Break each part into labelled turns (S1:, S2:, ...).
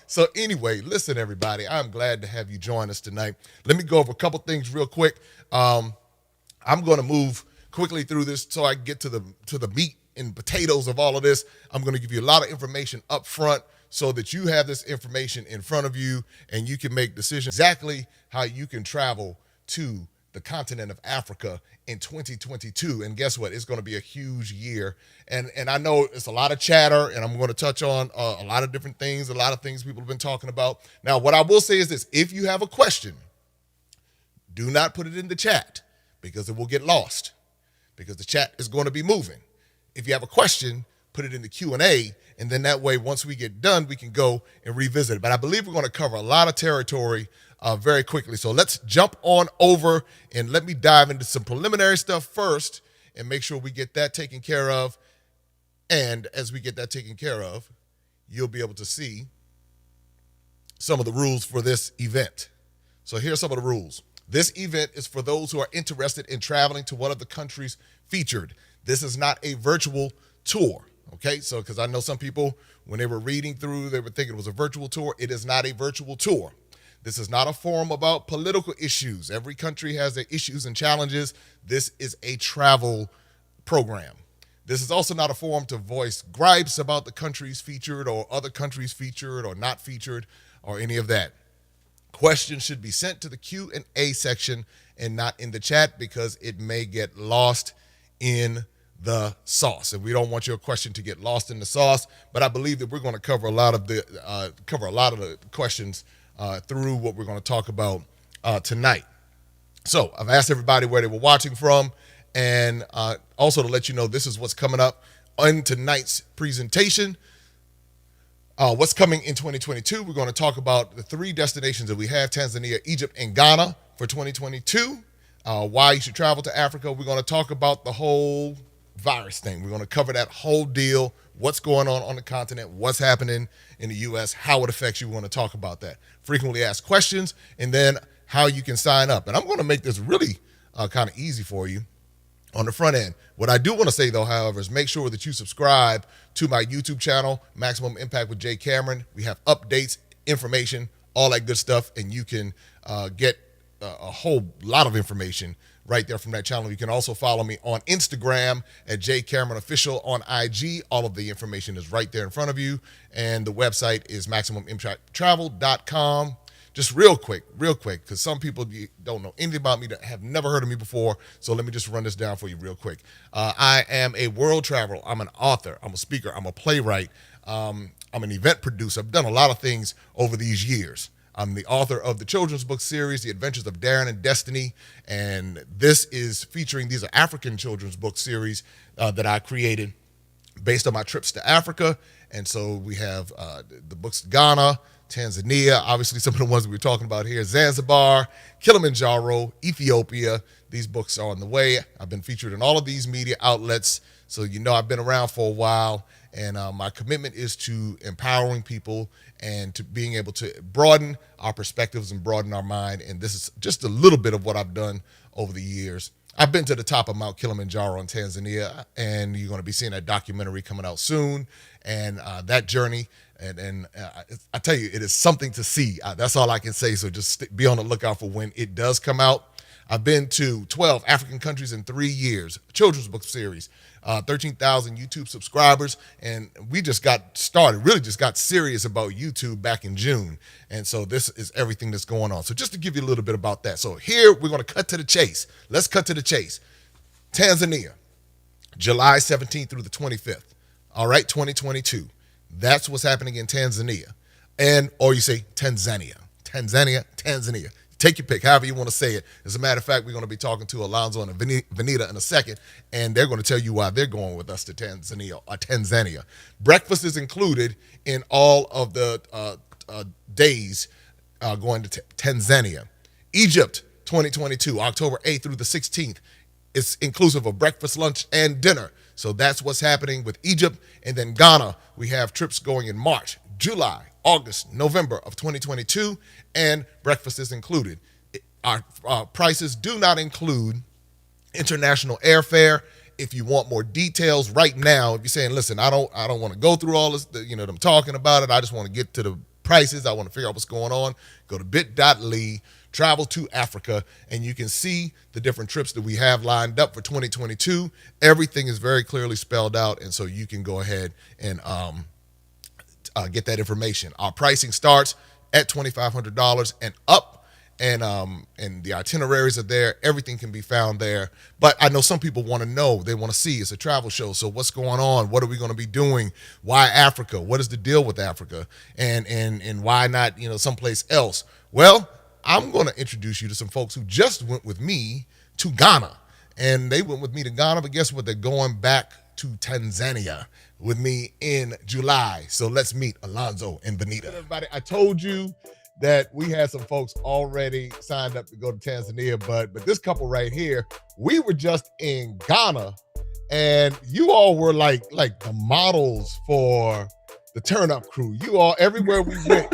S1: So anyway, listen, everybody, I'm glad to have you join us tonight. Let me go over a couple things real quick. I'm going to move quickly through this so I can get to the meat and potatoes of all of this. I'm going to give you a lot of information up front so that you have this information in front of you and you can make decisions exactly how you can travel to the continent of Africa in 2022. And guess what? It's going to be a huge year. And I know it's a lot of chatter, and I'm going to touch on a lot of different things, a lot of things people have been talking about. Now, what I will say is this: if you have a question, do not put it in the chat because it will get lost because the chat is going to be moving. If you have a question, put it in the Q&A, and then that way, once we get done, we can go and revisit it. But I believe we're going to cover a lot of territory very quickly. So let's jump on over and let me dive into some preliminary stuff first and make sure we get that taken care of. And as we get that taken care of, you'll be able to see some of the rules for this event. So here's some of the rules. This event is for those who are interested in traveling to one of the countries featured. This is not a virtual tour, okay? So because I know some people, when they were reading through, they were thinking it was a virtual tour. It is not a virtual tour. This is not a forum about political issues. Every country has their issues and challenges. This is a travel program. This is also not a forum to voice gripes about the countries featured or other countries featured or not featured or any of that. Questions should be sent to the Q&A section and not in the chat because it may get lost in the sauce. And we don't want your question to get lost in the sauce, but I believe that we're going to cover a lot of the questions through what we're going to talk about tonight. So I've asked everybody where they were watching from, and also to let you know this is what's coming up on tonight's presentation. What's coming in 2022, we're going to talk about the 3 destinations that we have: Tanzania, Egypt, and Ghana for 2022. Why you should travel to Africa. We're going to talk about the whole virus thing. We're going to cover that whole deal, what's going on the continent, what's happening in the U.S., how it affects you. We want to talk about that. Frequently asked questions, and then how you can sign up. And I'm going to make this really kind of easy for you on the front end. What I do want to say, though, however, is make sure that you subscribe to my YouTube channel, Maximum Impact with Jay Cameron. We have updates, information, all that good stuff, and you can get a whole lot of information right there from that channel. You can also follow me on Instagram at Jay Cameron Official, on IG. All of the information is right there in front of you. And the website is MaximumImpactTravel.com. Just real quick, because some people don't know anything about me, that have never heard of me before. So let me just run this down for you real quick. I am a world traveler. I'm an author. I'm a speaker. I'm a playwright. I'm an event producer. I've done a lot of things over these years. I'm the author of the children's book series, The Adventures of Darren and Destiny, and these are African children's book series that I created based on my trips to Africa. And so we have the books Ghana, Tanzania, obviously some of the ones we were talking about here, Zanzibar, Kilimanjaro, Ethiopia. These books are on the way. I've been featured in all of these media outlets, so you know I've been around for a while. And my commitment is to empowering people and to being able to broaden our perspectives and broaden our mind. And this is just a little bit of what I've done over the years. I've been to the top of Mount Kilimanjaro in Tanzania, and you're going to be seeing that documentary coming out soon. And that journey, and I tell you, it is something to see. That's all I can say. So just be on the lookout for when it does come out. I've been to 12 African countries in 3 years, children's book series, 13,000 YouTube subscribers, and we just got started, really just got serious about YouTube back in June, and so this is everything that's going on. So just to give you a little bit about that. So here, we're going to cut to the chase. Let's cut to the chase. Tanzania, July 17th through the 25th, all right, 2022. That's what's happening in Tanzania. Or you say Tanzania. Take your pick, however you want to say it. As a matter of fact, we're going to be talking to Alonzo and Vanita in a second, and they're going to tell you why they're going with us to Tanzania. Breakfast is included in all of the days going to Tanzania. Egypt, 2022, October 8th through the 16th. It's inclusive of breakfast, lunch, and dinner. So that's what's happening with Egypt. And then Ghana, we have trips going in March, July, August, November of 2022, and breakfast is included. Our prices do not include international airfare. If you want more details right now, if you're saying, listen, I don't want to go through all this, them talking about it. I just want to get to the prices. I want to figure out what's going on. Go to bit.ly, travel to Africa, and you can see the different trips that we have lined up for 2022. Everything is very clearly spelled out, and so you can go ahead and get that information. Our pricing starts at $2,500 and up. And the itineraries are there. Everything can be found there. But I know some people want to know. They want to see. It's a travel show. So what's going on? What are we going to be doing? Why Africa? What is the deal with Africa? And why not, someplace else? Well, I'm going to introduce you to some folks who just went with me to Ghana. And they went with me to Ghana, but guess what? They're going back to Tanzania with me in July. So let's meet Alonzo and Benita. Everybody, I told you that we had some folks already signed up to go to Tanzania, but this couple right here, we were just in Ghana, and you all were like the models for the Turn Up Crew. You all, everywhere we went,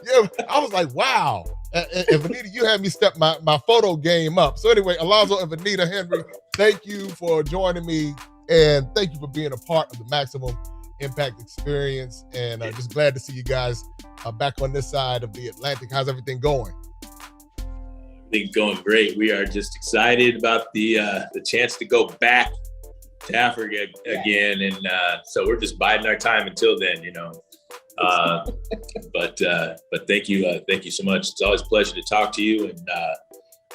S1: yeah, I was like, wow. And Benita, you had me step my photo game up. So anyway, Alonzo and Benita Henry, thank you for joining me, and thank you for being a part of the Maximum Impact Experience, and just glad to see you guys back on this side of the Atlantic. How's everything going?
S2: Everything's going great. We are just excited about the chance to go back to Africa again, and so we're just biding our time until then, But thank you so much. It's always a pleasure to talk to you,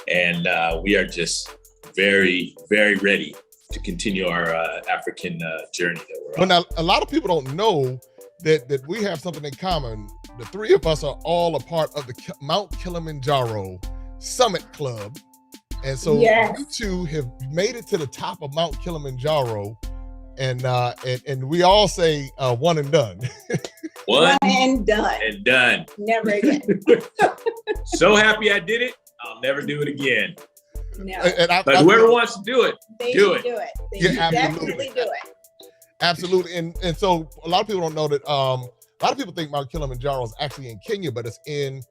S2: and we are just very, very ready to continue our African journey that we're on.
S1: Well, now, a lot of people don't know that we have something in common. The three of us are all a part of the Mount Kilimanjaro Summit Club. And so
S3: Yes.
S1: you two have made it to the top of Mount Kilimanjaro. And we all say one and done.
S2: One
S3: and done.
S2: and done.
S3: Never again.
S2: So happy I did it. I'll never do it again.
S3: No.
S2: But whoever wants to do it,
S3: They
S2: do
S3: should
S2: it.
S3: do it. They
S1: Yeah,
S3: should
S1: absolutely.
S3: definitely do it.
S1: Absolutely. And so a lot of people don't know that a lot of people think Mount Kilimanjaro is actually in Kenya, but it's in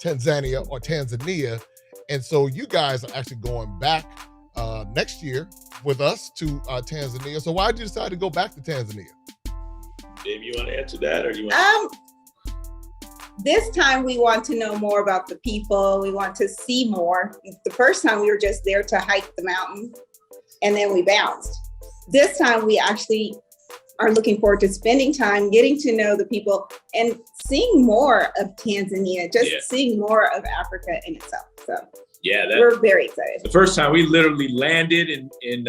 S1: Tanzania. And so you guys are actually going back next year with us to Tanzania. So why did you decide to go back to Tanzania?
S2: Dave, you want to answer that, or you want?
S3: This time we want to know more about the people. We want to see more. The first time we were just there to hike the mountain, and then we bounced. This time we actually are looking forward to spending time getting to know the people and seeing more of Tanzania, just seeing more of Africa in itself. So we're very excited.
S2: The first time we literally landed in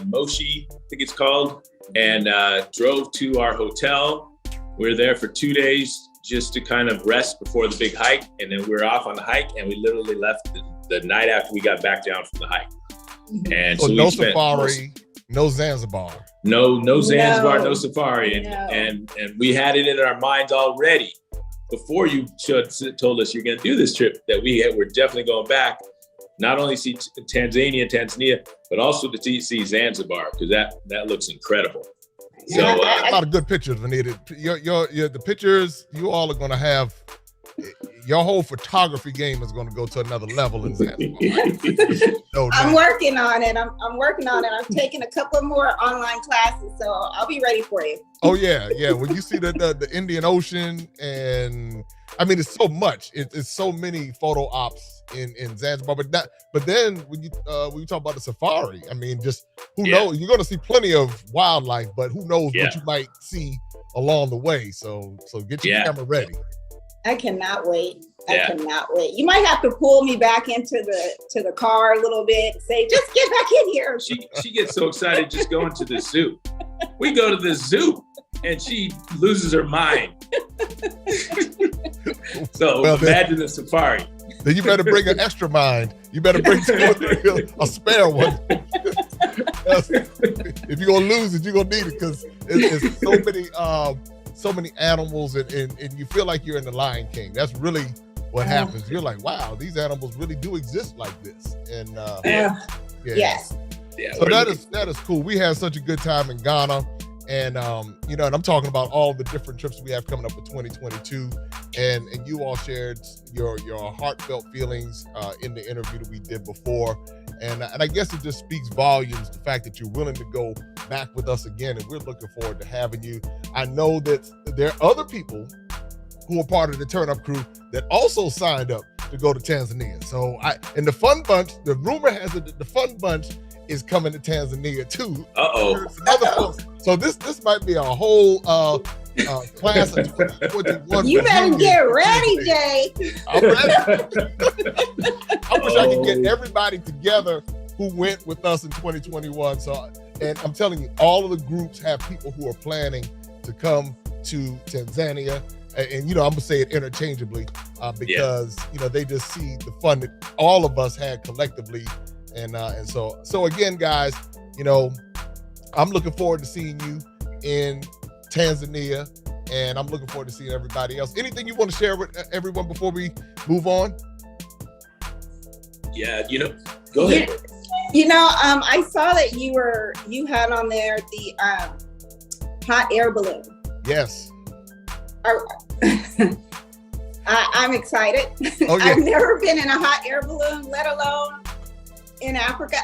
S2: Moshi, I think it's called, and drove to our hotel. We were there for 2 days just to kind of rest before the big hike, and then we were off on the hike, and we literally left the night after we got back down from the hike. And so
S1: no safari, no Zanzibar.
S2: No Zanzibar, no
S3: No.
S2: safari,
S3: No.
S2: and we had it in our minds already before you told us you're going to do this trip that we're definitely going back, not only see Tanzania, but also to see Zanzibar, because that looks incredible. So
S1: a lot of good pictures, Vanita. The pictures you all are going to have. Your whole photography game is going to go to another level in Zanzibar.
S3: I'm working on it. I'm working on it. I'm taking a couple more online classes, so I'll be ready for you.
S1: Oh yeah. When you see the Indian Ocean, and I mean, it's so much. It's so many photo ops in Zanzibar. But then when you talk about the safari, I mean, just who knows? You're going to see plenty of wildlife, but who knows what you might see along the way. So get your camera ready.
S3: I cannot wait. I cannot wait. You might have to pull me back into the car a little bit. Say, just get back in here.
S2: She gets so excited just going to the zoo. We go to the zoo and she loses her mind. So imagine the safari.
S1: Then you better bring an extra mind. You better bring a spare one. If you're gonna lose it, you're gonna need it, because it's so many animals, and you feel like you're in the Lion King. That's really what happens. You're like, wow, these animals really do exist like this. And
S3: Yes.
S1: So that is cool. We had such a good time in Ghana, and and I'm talking about all the different trips we have coming up for 2022. and you all shared your heartfelt feelings in the interview that we did before, and I guess it just speaks volumes, the fact that you're willing to go back with us again, and we're looking forward to having you. I know that there are other people who are part of the Turn Up crew that also signed up to go to Tanzania. So and the Fun Bunch, the rumor has it that the Fun Bunch is coming to Tanzania too. So this might be a whole class of 2021.
S3: You better get ready, Jay.
S1: I'm ready. I wish I could get everybody together who went with us in 2021. So, and I'm telling you, all of the groups have people who are planning to come to Tanzania. And I'm gonna say it interchangeably because they just see the fun that all of us had collectively, and so again, guys, I'm looking forward to seeing you in Tanzania, and I'm looking forward to seeing everybody else. Anything you want to share with everyone before we move on?
S2: Yeah, go ahead.
S3: I saw that you had on there the hot air balloon.
S1: Yes.
S3: I'm excited.
S1: Oh, yeah.
S3: I've never been in a hot air balloon, let alone in Africa.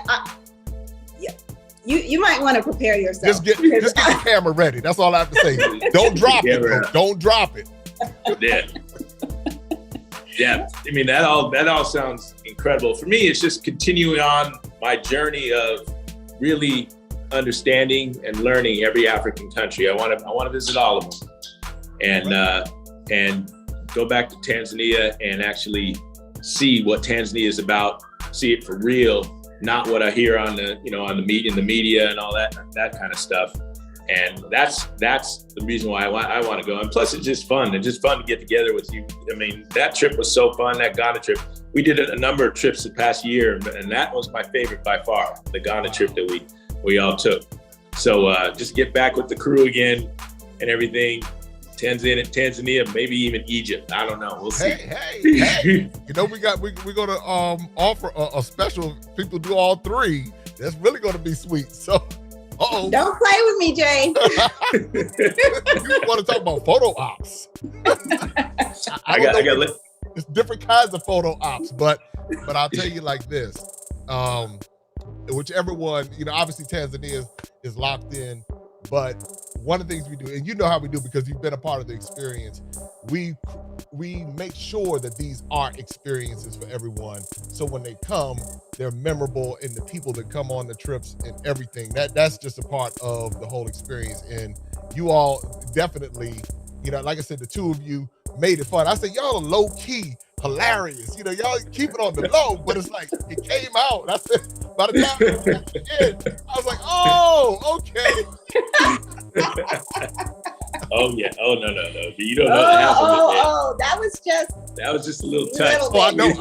S3: You might want to prepare yourself.
S1: Just get the camera ready. That's all I have to say. Don't drop it. Don't drop it.
S2: Yeah. Yeah. I mean, that all sounds incredible. For me, it's just continuing on my journey of really understanding and learning every African country. I want to visit all of them, and go back to Tanzania and actually see what Tanzania is about. See it for real, not what I hear on the in the media and all that kind of stuff. And that's the reason why I want to go. And plus, it's just fun. It's just fun to get together with you. I mean, that trip was so fun. That Ghana trip. We did a number of trips the past year, and that was my favorite by far. The Ghana trip that we all took. So just get back with the crew again and everything. Tanzania, maybe even Egypt. I don't know. We'll see.
S1: Hey. We're gonna offer a special. People do all three. That's really gonna be sweet. So. Uh-oh.
S3: Don't play with me, Jay.
S1: You want to talk about photo ops? It's different kinds of photo ops, but I'll tell you like this: whichever one, obviously Tanzania is locked in, but one of the things we do, and you know how we do because you've been a part of the experience, we make sure that these are experiences for everyone. So when they come, they're memorable, and the people that come on the trips and everything, that's just a part of the whole experience. And you all definitely, like I said, the two of you made it fun. I said, y'all are low key hilarious. Y'all keep it on the low, but it's like it came out. I said, by the time I was like, oh, okay.
S2: Oh yeah. Oh no. You don't know half of it.
S3: Oh, that was just
S2: a little touch.
S1: Oh, I know.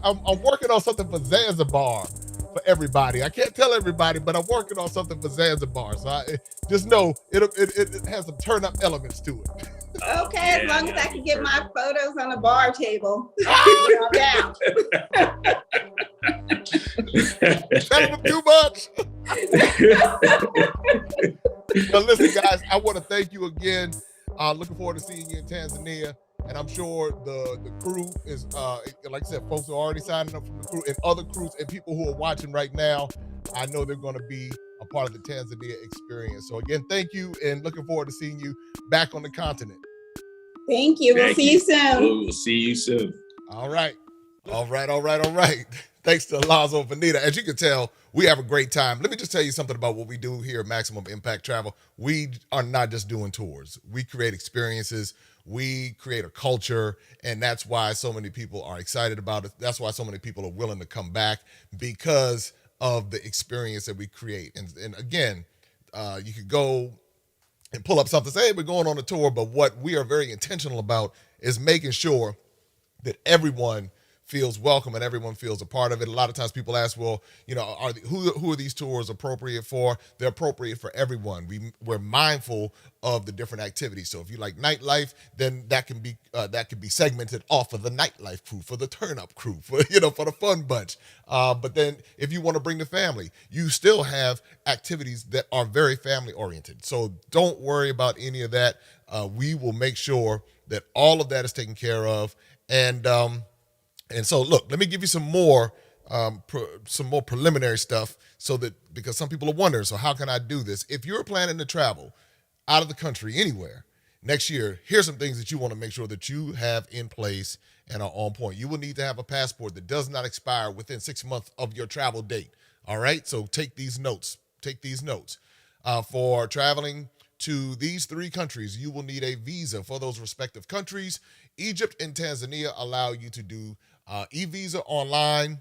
S1: I'm working on something for Zanzibar for everybody. I can't tell everybody, but I'm working on something for Zanzibar. So just know it has some turn up elements to it.
S3: Okay, as long as I can get my photos on a bar table. I'm down.
S1: Telling them too much. But listen, guys, I want to thank you again. Looking forward to seeing you in Tanzania. And I'm sure the crew is, like I said, folks are already signing up from the crew, and other crews and people who are watching right now, I know they're going to be a part of the Tanzania experience. So again, thank you, and looking forward to seeing you back on the continent.
S3: Thank you. We'll see you soon.
S2: We'll see you soon.
S1: All right. Thanks to Alonzo and Vanita. As you can tell, we have a great time. Let me just tell you something about what we do here at Maximum Impact Travel. We are not just doing tours. We create experiences. We create a culture, and that's why so many people are excited about it. That's why so many people are willing to come back, because of the experience that we create. And again, you could go and pull up something, say, hey, we're going on a tour, but what we are very intentional about is making sure that everyone feels welcome and everyone feels a part of it. A lot of times people ask, well, who are these tours appropriate for? They're appropriate for everyone. We're mindful of the different activities. So if you like nightlife, then that can be segmented off of the nightlife crew, for the turn up crew, for the fun bunch. But then if you want to bring the family, you still have activities that are very family oriented. So don't worry about any of that. We will make sure that all of that is taken care of. And so look, let me give you some more preliminary stuff, because some people are wondering, so how can I do this? If you're planning to travel out of the country anywhere next year, here's some things that you want to make sure that you have in place and are on point. You will need to have a passport that does not expire within 6 months of your travel date. All right, so take these notes. For traveling to these 3 countries, you will need a visa for those respective countries. Egypt and Tanzania allow you to do e-visa online,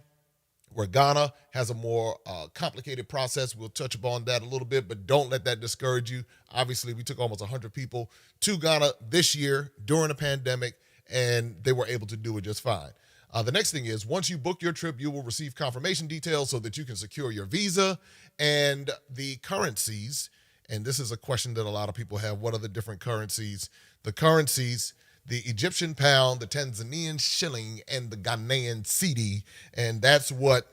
S1: where Ghana has a more complicated process. We'll touch upon that a little bit, but don't let that discourage you. Obviously, we took almost 100 people to Ghana this year during the pandemic, and they were able to do it just fine. The next thing is, once you book your trip, you will receive confirmation details so that you can secure your visa and the currencies. And this is a question that a lot of people have. What are the different currencies? The currencies: the Egyptian pound, the Tanzanian shilling, and the Ghanaian cedi. And that's what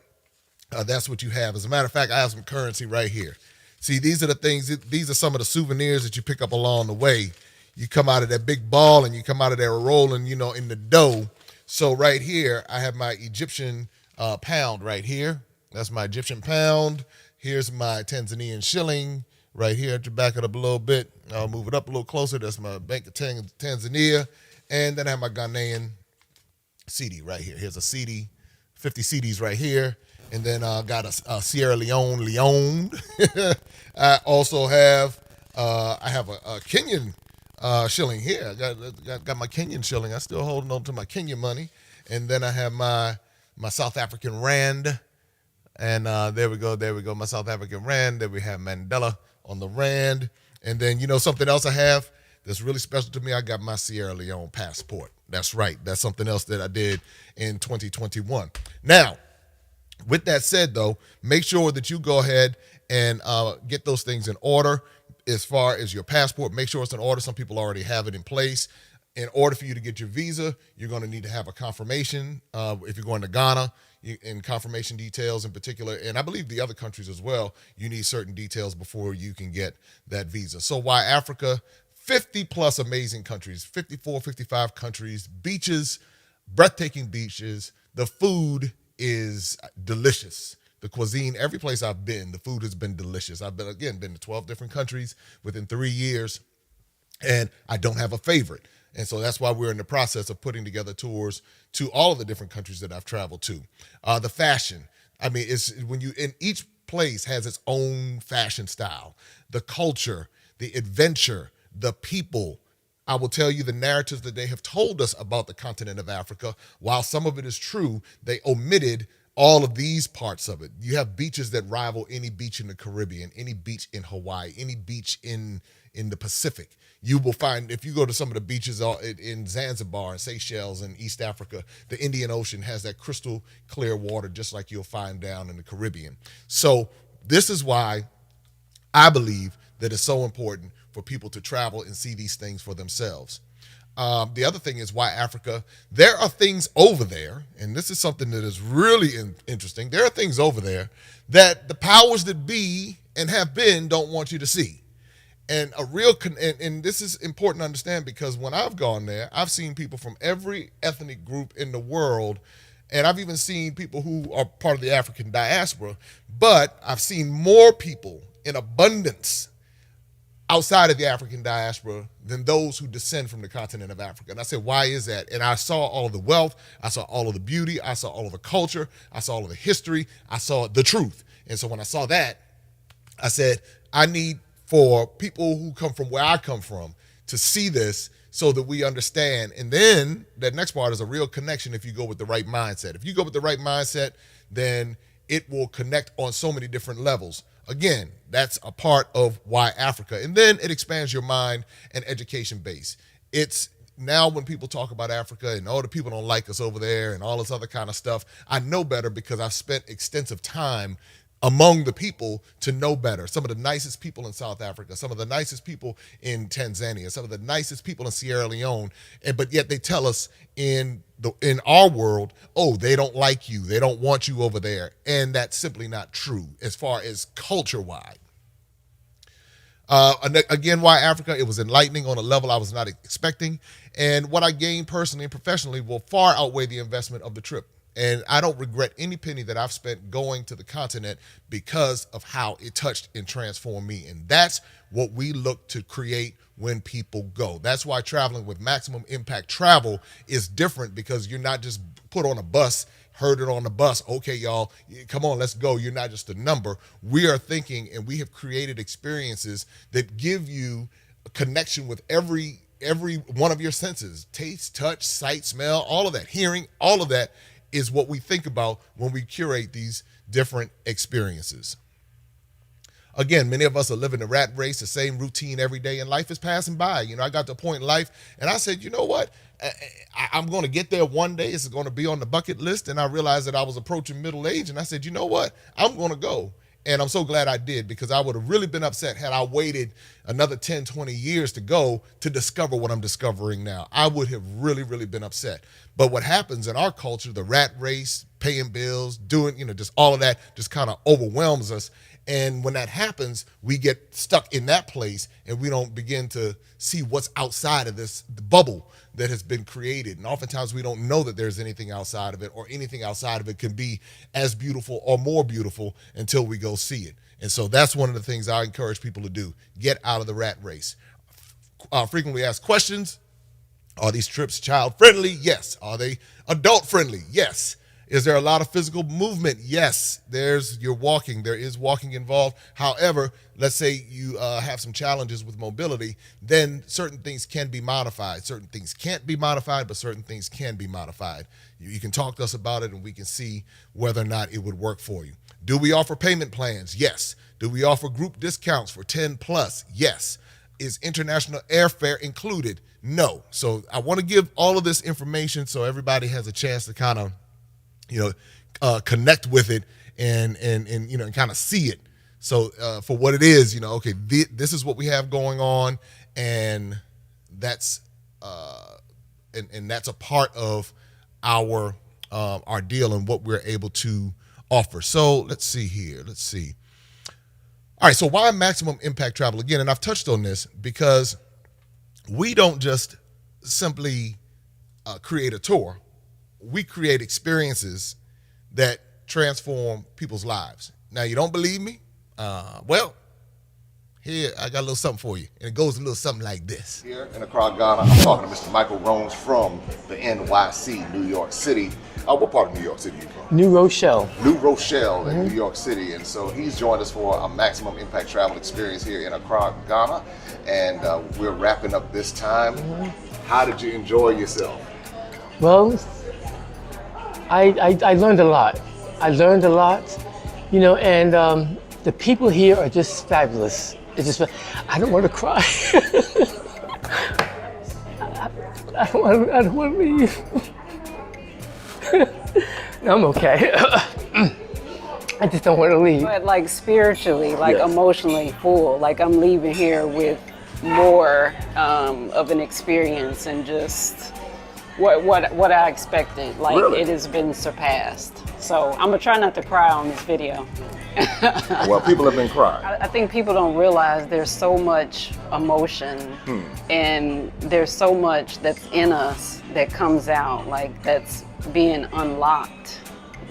S1: you have. As a matter of fact, I have some currency right here. See, these are the things, these are some of the souvenirs that you pick up along the way. You come out of that big ball and you come out of there rolling, in the dough. So right here, I have my Egyptian pound right here. That's my Egyptian pound. Here's my Tanzanian shilling right here. To back it up a little bit, I'll move it up a little closer. That's my Bank of Tanzania. And then I have my Ghanaian cedi right here. Here's a cedi, 50 cedis right here. And then I got a Sierra Leone. I also have a Kenyan shilling here. I got my Kenyan shilling. I still holding on to my Kenyan money. And then I have my South African rand. And there we go, my South African rand. Then we have Mandela on the rand. And then, something else I have that's really special to me, I got my Sierra Leone passport. That's right. That's something else that I did in 2021. Now, with that said, though, make sure that you go ahead and get those things in order. As far as your passport, make sure it's in order. Some people already have it in place. In order for you to get your visa, you're going to need to have a confirmation. If you're going to Ghana, in confirmation details in particular, and I believe the other countries as well, you need certain details before you can get that visa. So why Africa? 50 plus amazing countries, 54, 55 countries, beaches, breathtaking beaches. The food is delicious. The cuisine, every place I've been, the food has been delicious. I've been to 12 different countries within 3 years, and I don't have a favorite. And so that's why we're in the process of putting together tours to all of the different countries that I've traveled to. The fashion, it's in each place has its own fashion style. The culture, the adventure, the people. I will tell you the narratives that they have told us about the continent of Africa. While some of it is true, they omitted all of these parts of it. You have beaches that rival any beach in the Caribbean, any beach in Hawaii, any beach in the Pacific. You will find, if you go to some of the beaches in Zanzibar and Seychelles and East Africa, the Indian Ocean has that crystal clear water just like you'll find down in the Caribbean. So this is why I believe that it's so important for people to travel and see these things for themselves. The other thing is why Africa. There are things over there, and this is something that is really interesting. There are things over there that the powers that be and have been don't want you to see. And and this is important to understand, because when I've gone there, I've seen people from every ethnic group in the world, and I've even seen people who are part of the African diaspora, but I've seen more people in abundance outside of the African diaspora than those who descend from the continent of Africa. And I said, why is that? And I saw all of the wealth, I saw all of the beauty, I saw all of the culture, I saw all of the history, I saw the truth. And so when I saw that, I said, I need for people who come from where I come from to see this so that we understand. And then that next part is a real connection if you go with the right mindset. If you go with the right mindset, then it will connect on so many different levels. Again, that's a part of why Africa. And then it expands your mind and education base. It's now when people talk about Africa and the people don't like us over there and all this other kind of stuff, I know better because I've spent extensive time among the people to know better. Some of the nicest people in South Africa, some of the nicest people in Tanzania, some of the nicest people in Sierra Leone, but yet they tell us in our world, oh, they don't like you, they don't want you over there, and that's simply not true as far as culture-wide. Again, why Africa? It was enlightening on a level I was not expecting, and what I gained personally and professionally will far outweigh the investment of the trip. And I don't regret any penny that I've spent going to the continent because of how it touched and transformed me. And that's what we look to create when people go. That's why traveling with Maximum Impact Travel is different, because you're not just put on a bus, heard it on the bus. Okay, y'all, come on, let's go. You're not just a number. We are thinking, and we have created experiences that give you a connection with every one of your senses: taste, touch, sight, smell, all of that, hearing, all of that is what we think about when we curate these different experiences. Again, many of us are living the rat race, the same routine every day, and life is passing by. I got to a point in life, and I said, you know what? I'm going to get there one day. It's going to be on the bucket list. And I realized that I was approaching middle age, and I said, you know what? I'm going to go. And I'm so glad I did, because I would have really been upset had I waited another 10, 20 years to go to discover what I'm discovering now. I would have really, really been upset. But what happens in our culture, the rat race, paying bills, doing, just all of that just kind of overwhelms us. And when that happens, we get stuck in that place, and we don't begin to see what's outside of the bubble that has been created. And oftentimes we don't know that there's anything outside of it, or anything outside of it can be as beautiful or more beautiful until we go see it. And so that's one of the things I encourage people to do. Get out of the rat race. Frequently asked questions: are these trips child friendly? Yes. Are they adult friendly? Yes. Is there a lot of physical movement? Yes. There is walking involved. However, let's say you have some challenges with mobility, then certain things can be modified. Certain things can't be modified, but certain things can be modified. You can talk to us about it, and we can see whether or not it would work for you. Do we offer payment plans? Yes. Do we offer group discounts for 10 plus? Yes. Is international airfare included? No. So I want to give all of this information so everybody has a chance to kind of connect with it and kind of see it. So for what it is, okay, this is what we have going on, and that's that's a part of our deal and what we're able to offer. So let's see here. All right. So why Maximum Impact Travel? Again, and I've touched on this, because we don't just simply create a tour. We create experiences that transform people's lives. Now, you don't believe me? Well, here, I got a little something for you. And it goes a little something like this. Here in Accra, Ghana, I'm talking to Mr. Michael Rones from the NYC, New York City. What part of New York City are you from?
S4: New Rochelle.
S1: New Rochelle in New York City. And so he's joined us for a Maximum Impact Travel experience here in Accra, Ghana. And we're wrapping up this time. How did you enjoy yourself?
S4: Well, I learned a lot. And the people here are just fabulous. It's just, I don't want to cry. I don't want to leave. No, I'm okay. I just don't want to leave.
S5: But like spiritually, emotionally full. Like I'm leaving here with more of an experience and just what I expected. Like It has been surpassed. So I'm gonna try not to cry on this video.
S1: Well, people have been crying.
S5: I think people don't realize there's so much emotion and there's so much that's in us that comes out, like that's being unlocked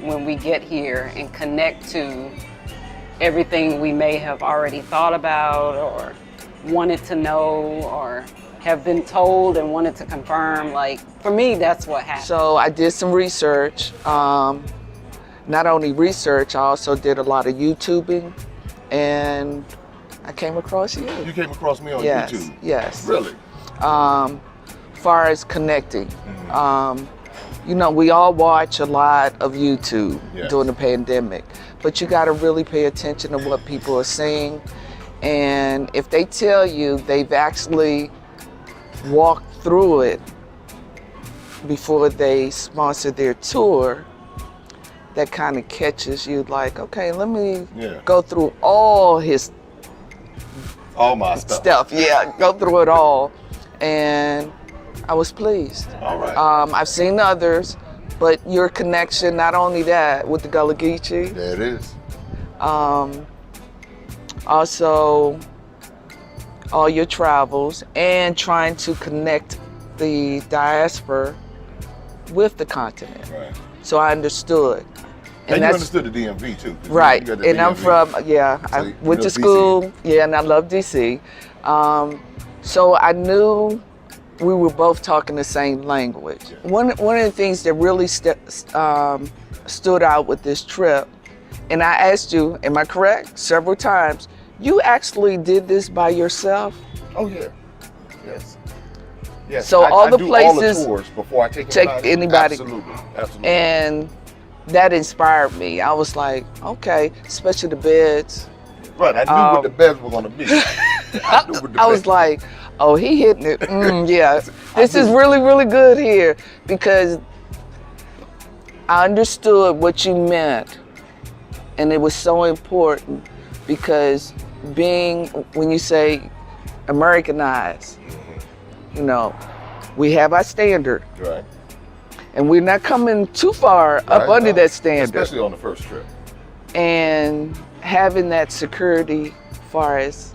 S5: when we get here and connect to everything we may have already thought about or wanted to know or have been told and wanted to confirm. Like, for me, that's what happened.
S6: So I did some research. Not only research, I also did a lot of YouTubing, and I came across you.
S1: You came across me on
S6: Yes,
S1: YouTube?
S6: yes.
S1: Really?
S6: Far as connecting, we all watch a lot of YouTube during the pandemic, but you gotta really pay attention to what people are saying. And if they tell you they've actually walked through it before they sponsor their tour, that kind of catches you like, okay, let me go through all his
S1: my
S6: stuff. Yeah, go through it all. And I was pleased.
S1: All right.
S6: I've seen others, but your connection, not only that, with the Gullah Geechee.
S1: There it is.
S6: Also, all your travels and trying to connect the diaspora with the continent.
S1: Right.
S6: So I understood.
S1: And you understood the DMV too.
S6: Right.
S1: You got the
S6: And I'm
S1: DMV.
S6: from, I went to school. Yeah, and I love DC. So I knew we were both talking the same language.
S1: Yeah.
S6: One of the things that really stood out with this trip, and I asked you, am I correct? Several times, you actually did this by yourself?
S1: Oh yeah. Yes. Yes.
S6: So I
S1: do
S6: places,
S1: all the tours before I take
S6: anybody.
S1: Absolutely.
S6: And that inspired me. I was like, okay, especially the beds.
S1: Right, I knew what the beds were gonna be.
S6: I was like, oh, he hitting it. Yeah, this is really, really good here, because I understood what you meant, and it was so important, because when you say Americanized, you know, we have our standard.
S1: Right.
S6: And we're not coming too far up under that standard.
S1: Especially on the first trip.
S6: And having that security far as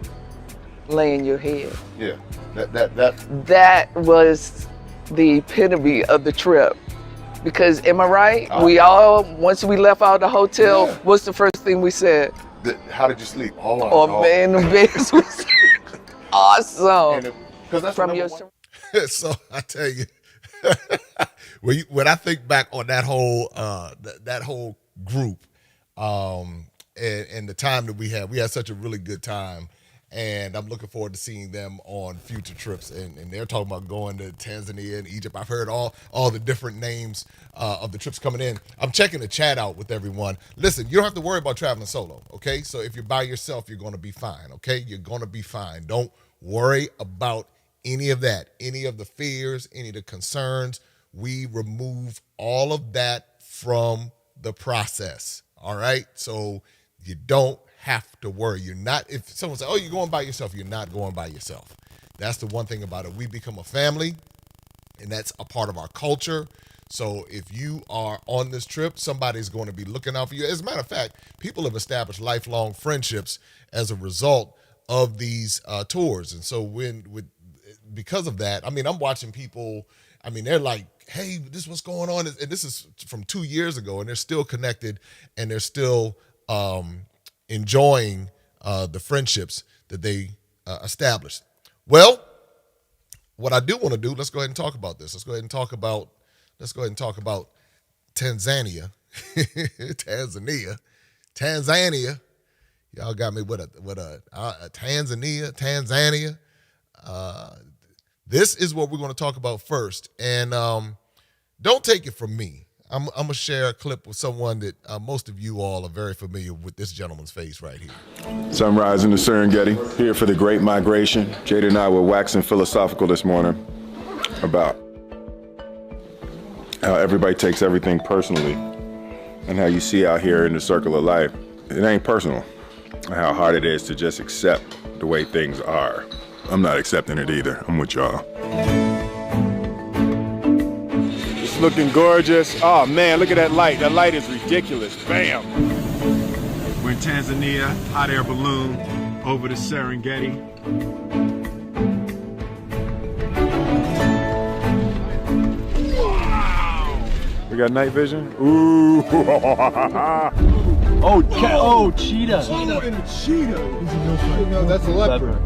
S6: laying your head.
S1: Yeah. That
S6: was the epitome of the trip. Because am I right? Once we left out the hotel, what's the first thing we said?
S1: How did you sleep?
S6: Man, the beds was awesome.
S1: Because that's
S6: from your.
S1: So I tell you, when I think back on that whole group, and the time that we had such a really good time, and I'm looking forward to seeing them on future trips. And they're talking about going to Tanzania and Egypt. I've heard all the different names of the trips coming in. I'm checking the chat out with everyone. Listen, you don't have to worry about traveling solo, okay? So if you're by yourself, you're going to be fine, okay? You're going to be fine. Don't worry about any of that, any of the fears, any of the concerns. We remove all of that from the process, all right? So you don't have to worry. You're not, if someone says, oh, you're going by yourself, you're not going by yourself. That's the one thing about it. We become a family, and that's a part of our culture. So if you are on this trip, somebody's going to be looking out for you. As a matter of fact, people have established lifelong friendships as a result of these tours. And so because of that, I mean, I'm watching people, I mean, they're like, hey, this is what's going on. And this is from 2 years ago, and they're still connected, and they're still enjoying the friendships that they established. Well, what I do want to do, let's go ahead and talk about this. Let's go ahead and talk about Tanzania. Tanzania. Y'all got me with a Tanzania. This is what we're going to talk about first. And don't take it from me. I'm going to share a clip with someone that most of you all are very familiar with, this gentleman's face right here.
S7: Sunrise in the Serengeti, here for the Great Migration. Jada and I were waxing philosophical this morning about how everybody takes everything personally and how you see out here in the circle of life, it ain't personal. And how hard it is to just accept the way things are. I'm not accepting it either. I'm with y'all. It's looking gorgeous. Oh man, look at that light. That light is ridiculous. Bam! We're in Tanzania, hot air balloon over the Serengeti. Wow! We got night vision. Ooh!
S8: Oh, cheetah.
S7: Oh, and a cheetah.
S8: No, that's a leopard.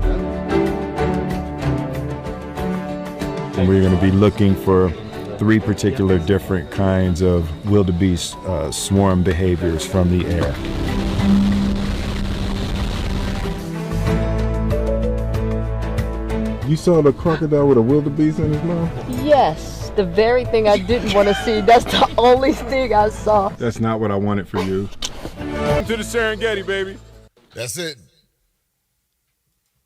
S7: And we're going to be looking for 3 particular different kinds of wildebeest swarm behaviors from the air. You saw the crocodile with a wildebeest in his mouth?
S9: Yes, the very thing I didn't want to see. That's the only thing I saw.
S7: That's not what I wanted for you. To the Serengeti, baby.
S1: That's it.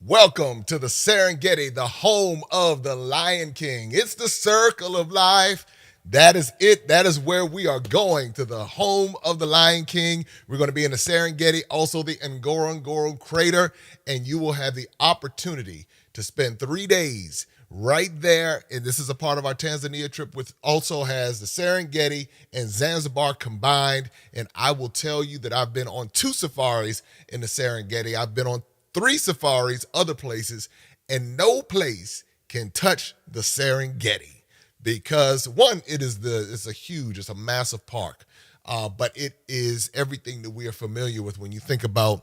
S1: Welcome to the Serengeti, the home of the Lion King. It's the circle of life. That is it. That is where we are going, to the home of the Lion King. We're going to be in the Serengeti, also the Ngorongoro crater, and you will have the opportunity to spend 3 days right there. And this is a part of our Tanzania trip, which also has the Serengeti and Zanzibar combined. And I will tell you that I've been on 2 safaris in the Serengeti. I've been on 3 safaris other places, and no place can touch the Serengeti, because one, it's a massive park, but it is everything that we are familiar with when you think about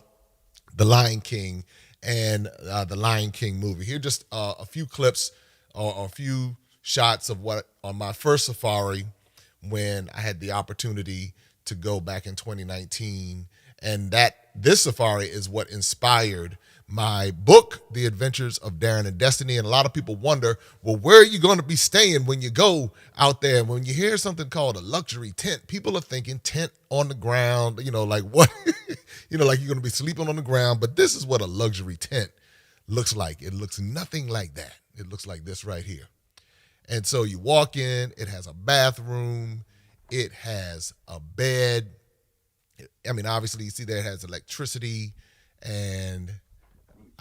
S1: the Lion King and the Lion King movie. Here, just a few clips or a few shots of what on my first safari when I had the opportunity to go back in 2019, and this safari is what inspired my book, The Adventures of Darren and Destiny. And a lot of people wonder, well, where are you going to be staying when you go out there? When you hear something called a luxury tent, people are thinking tent on the ground, like what, like you're going to be sleeping on the ground. But this is what a luxury tent looks like. It looks nothing like that. It looks like this right here. And so you walk in, it has a bathroom, it has a bed. I mean, obviously you see there it has electricity, and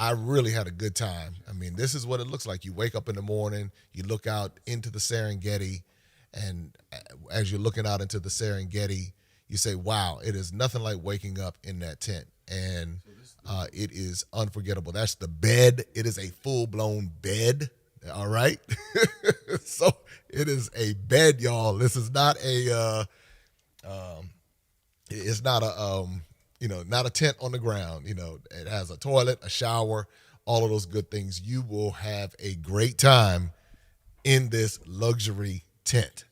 S1: I really had a good time. I mean, this is what it looks like. You wake up in the morning, you look out into the Serengeti, and as you're looking out into the Serengeti, you say, wow, it is nothing like waking up in that tent. And it is unforgettable. That's the bed. It is a full-blown bed, all right? So it is a bed, y'all. This is not it's not not a tent on the ground. It has a toilet, a shower, all of those good things. You will have a great time in this luxury tent.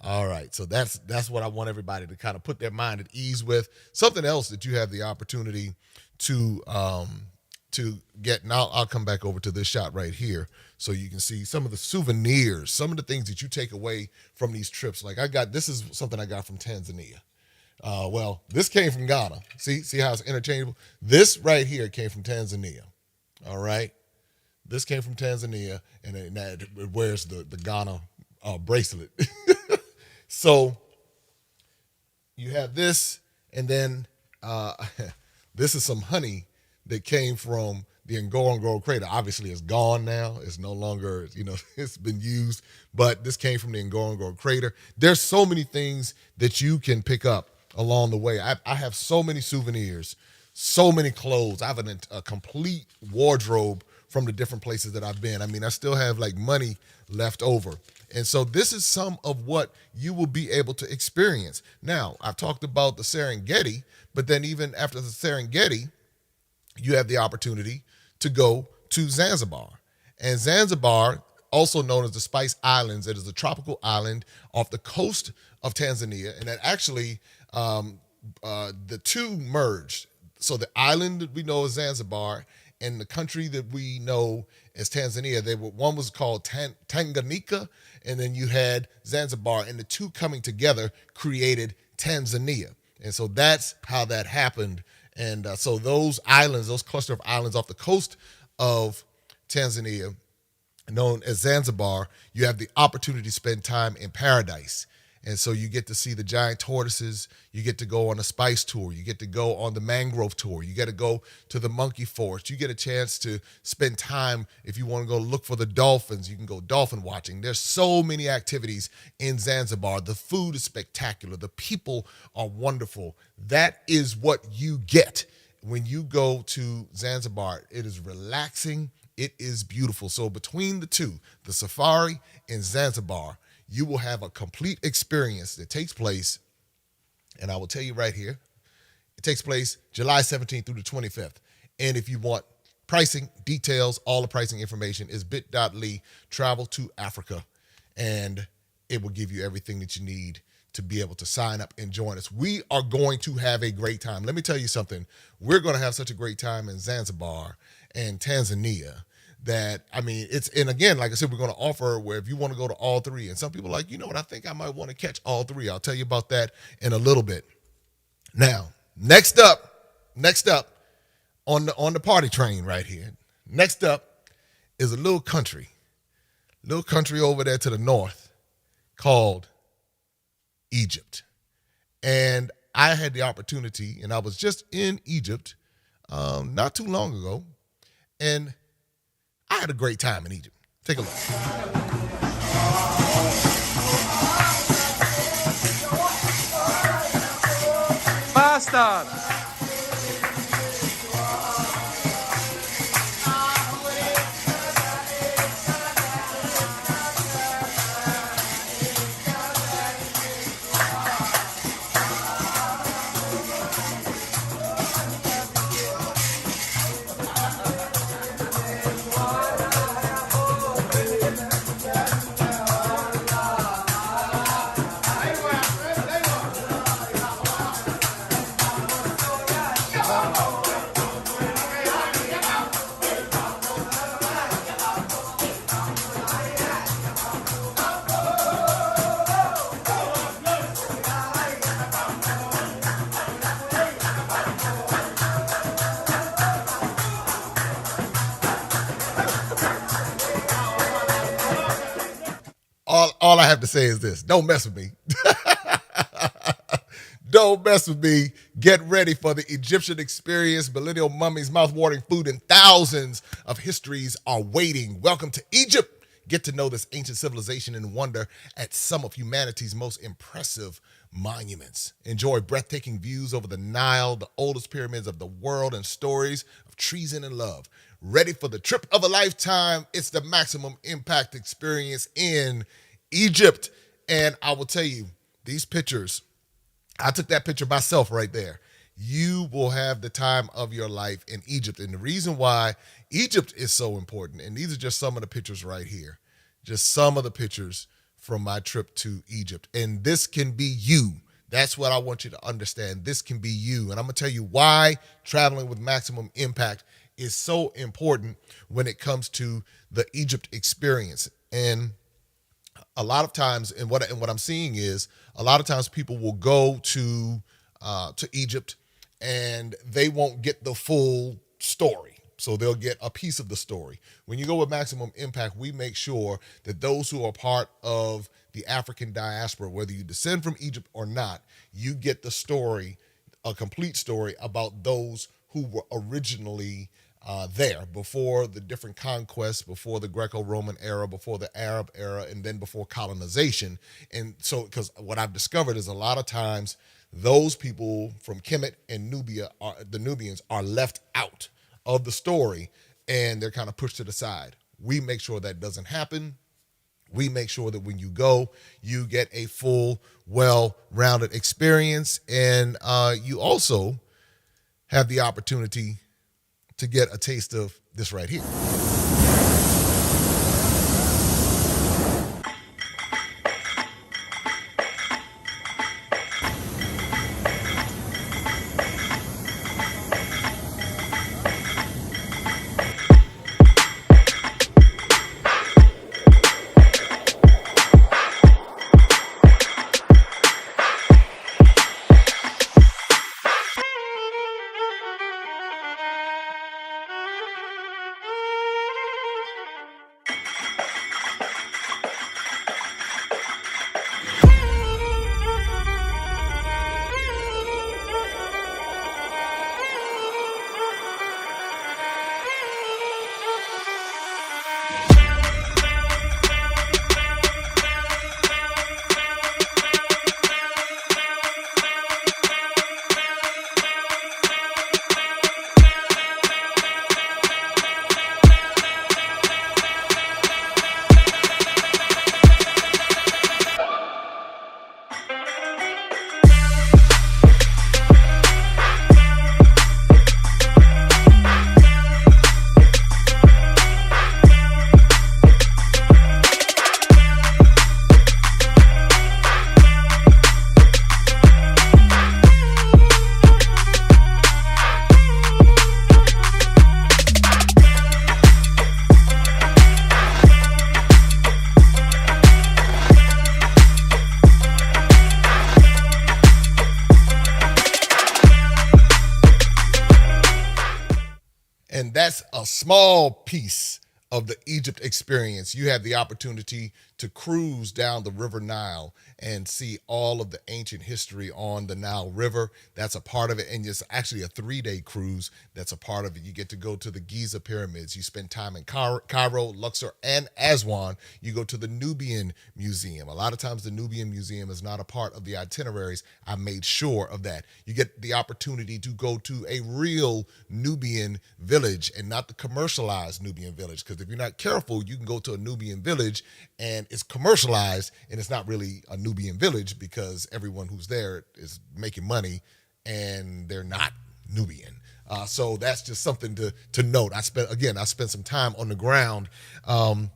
S1: All right, so that's what I want everybody to kind of put their mind at ease with. Something else that you have the opportunity to get. Now I'll come back over to this shot right here so you can see some of the souvenirs, some of the things that you take away from these trips. Like this is something I got from Tanzania. Well, this came from Ghana. See how it's interchangeable? This right here came from Tanzania. All right, this came from Tanzania, and it wears the Ghana bracelet. So you have this, and then this is some honey that came from the Ngorongoro crater. Obviously, it's gone now. It's no longer, it's been used, but this came from the Ngorongoro crater. There's so many things that you can pick up along the way. I have so many souvenirs, so many clothes. I have a complete wardrobe from the different places that I've been. I mean, I still have like money left over. And so this is some of what you will be able to experience. Now, I've talked about the Serengeti, but then even after the Serengeti, you have the opportunity to go to Zanzibar. And Zanzibar, also known as the Spice Islands, it is a tropical island off the coast of Tanzania. And that actually, the two merged. So the island that we know as Zanzibar and the country that we know as Tanzania, one was called Tanganyika, and then you had Zanzibar, and the two coming together created Tanzania. And so that's how that happened. And so those islands, those cluster of islands off the coast of Tanzania, known as Zanzibar, you have the opportunity to spend time in paradise. And so you get to see the giant tortoises, you get to go on a spice tour, you get to go on the mangrove tour, you get to go to the monkey forest, you get a chance to spend time, if you want to go look for the dolphins, you can go dolphin watching. There's so many activities in Zanzibar. The food is spectacular. The people are wonderful. That is what you get when you go to Zanzibar. It is relaxing. It is beautiful. So between the two, the safari and Zanzibar, you will have a complete experience that takes place, and I will tell you right here, it takes place July 17th through the 25th. And if you want pricing, details, all the pricing information is bit.ly travel to Africa, and it will give you everything that you need to be able to sign up and join us. We are going to have a great time. Let me tell you something. We're going to have such a great time in Zanzibar and Tanzania that, I mean, and again, like I said, we're going to offer where if you want to go to all three, and some people are like, you know what, I think I might want to catch all three. I'll tell you about that in a little bit. Now, next up on the party train right here, next up is a little country over there to the north called Egypt. And I had the opportunity, and I was just in Egypt not too long ago, and I had a great time in Egypt. Take a look.
S8: Bastard!
S1: All I have to say is this: don't mess with me. Don't mess with me. Get ready for the Egyptian experience, millennial mummies, mouth-watering food, and thousands of histories are waiting. Welcome to Egypt. Get to know this ancient civilization and wonder at some of humanity's most impressive monuments. Enjoy breathtaking views over the Nile, the oldest pyramids of the world, and stories of treason and love. Ready for the trip of a lifetime? It's the maximum impact experience in Egypt. And I will tell you, these pictures, I took that picture myself right there. You will have the time of your life in Egypt. And the reason why Egypt is so important, and these are just some of the pictures right here, just some of the pictures from my trip to Egypt. And this can be you. That's what I want you to understand. This can be you. And I'm going to tell you why traveling with maximum impact is so important when it comes to the Egypt experience. And a lot of times, and what I'm seeing is, a lot of times people will go to Egypt and they won't get the full story. So they'll get a piece of the story. When you go with maximum impact, we make sure that those who are part of the African diaspora, whether you descend from Egypt or not, you get the story, a complete story about those who were originally there before the different conquests, before the Greco-Roman era, before the Arab era, and then before colonization. And so, because what I've discovered is a lot of times those people from Kemet and Nubia, the Nubians, are left out of the story and they're kind of pushed to the side. We make sure that doesn't happen. We make sure that when you go, you get a full, well-rounded experience, and you also have the opportunity to get a taste of this right here. And that's a small piece of the Egypt experience. You have the opportunity to cruise down the River Nile and see all of the ancient history on the Nile River. That's a part of it. And it's actually a 3-day cruise that's a part of it. You get to go to the Giza pyramids. You spend time in Cairo, Luxor, and Aswan. You go to the Nubian Museum. A lot of times the Nubian Museum is not a part of the itineraries. I made sure of that. You get the opportunity to go to a real Nubian village and not the commercialized Nubian village. Because if you're not careful, you can go to a Nubian village and it's commercialized and it's not really a Nubian village because everyone who's there is making money and they're not Nubian. So that's just something to note. I spent some time on the ground. And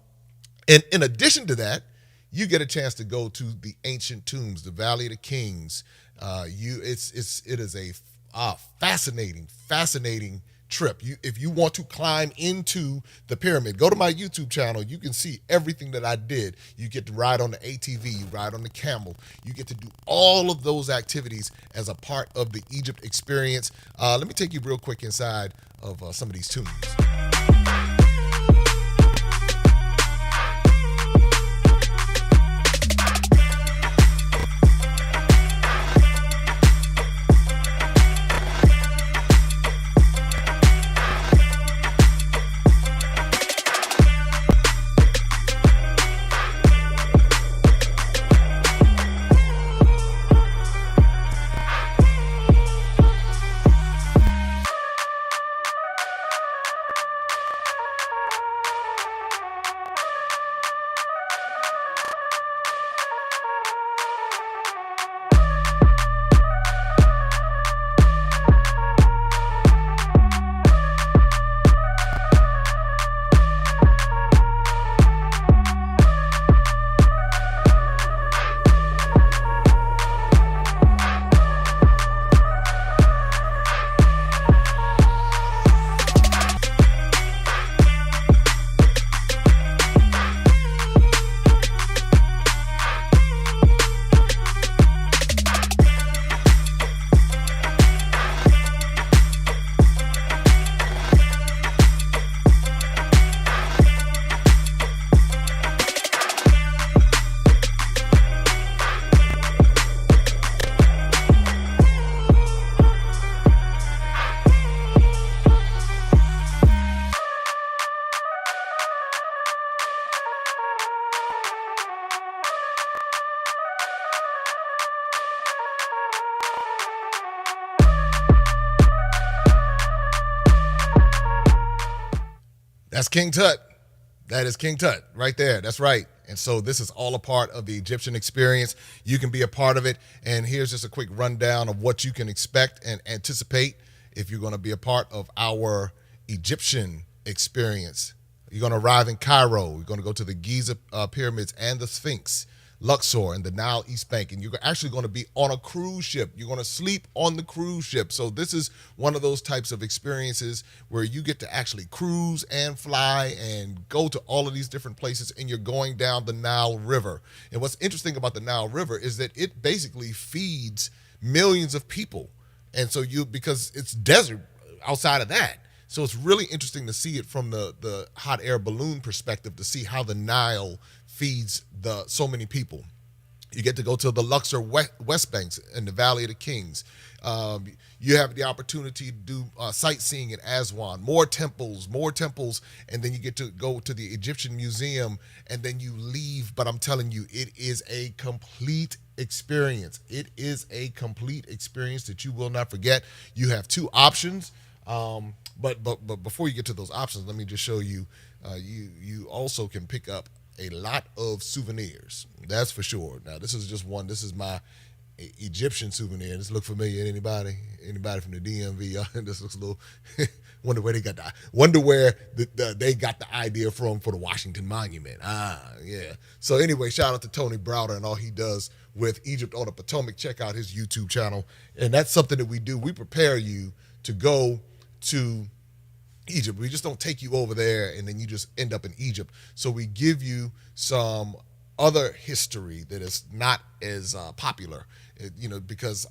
S1: in addition to that, you get a chance to go to the ancient tombs, the Valley of the Kings. It is a fascinating trip. If you want to climb into the pyramid, go to my YouTube channel. You can see everything that I did. You get to ride on the ATV, you ride on the camel. You get to do all of those activities as a part of the Egypt experience. Let me take you real quick inside of some of these tombs. That's King Tut. That is King Tut right there. That's right. And so this is all a part of the Egyptian experience. You can be a part of it. And here's just a quick rundown of what you can expect and anticipate if you're going to be a part of our Egyptian experience. You're going to arrive in Cairo. You're going to go to the Giza pyramids and the Sphinx, Luxor, and the Nile East Bank. And you're actually going to be on a cruise ship. You're going to sleep on the cruise ship. So this is one of those types of experiences where you get to actually cruise and fly and go to all of these different places, and you're going down the Nile River. And what's interesting about the Nile River is that it basically feeds millions of people. And so because it's desert outside of that. So it's really interesting to see it from the hot air balloon perspective, to see how the Nile feeds so many people. You get to go to the Luxor West Banks and the Valley of the Kings. You have the opportunity to do sightseeing in Aswan, more temples, and then you get to go to the Egyptian Museum, and then you leave. But I'm telling you, it is a complete experience. It is a complete experience that you will not forget. You have two options. But before you get to those options, let me just show you, you also can pick up a lot of souvenirs. That's for sure. Now, this is just one. This is my Egyptian souvenir. Does this look familiar? Anybody from the DMV? This looks a little, wonder where they got they got the idea from for the Washington Monument. Yeah. So anyway, shout out to Tony Browder and all he does with Egypt on the Potomac. Check out his YouTube channel. And that's something that we do. We prepare you to go to Egypt. We just don't take you over there and then you just end up in Egypt. So we give you some other history that is not as popular, because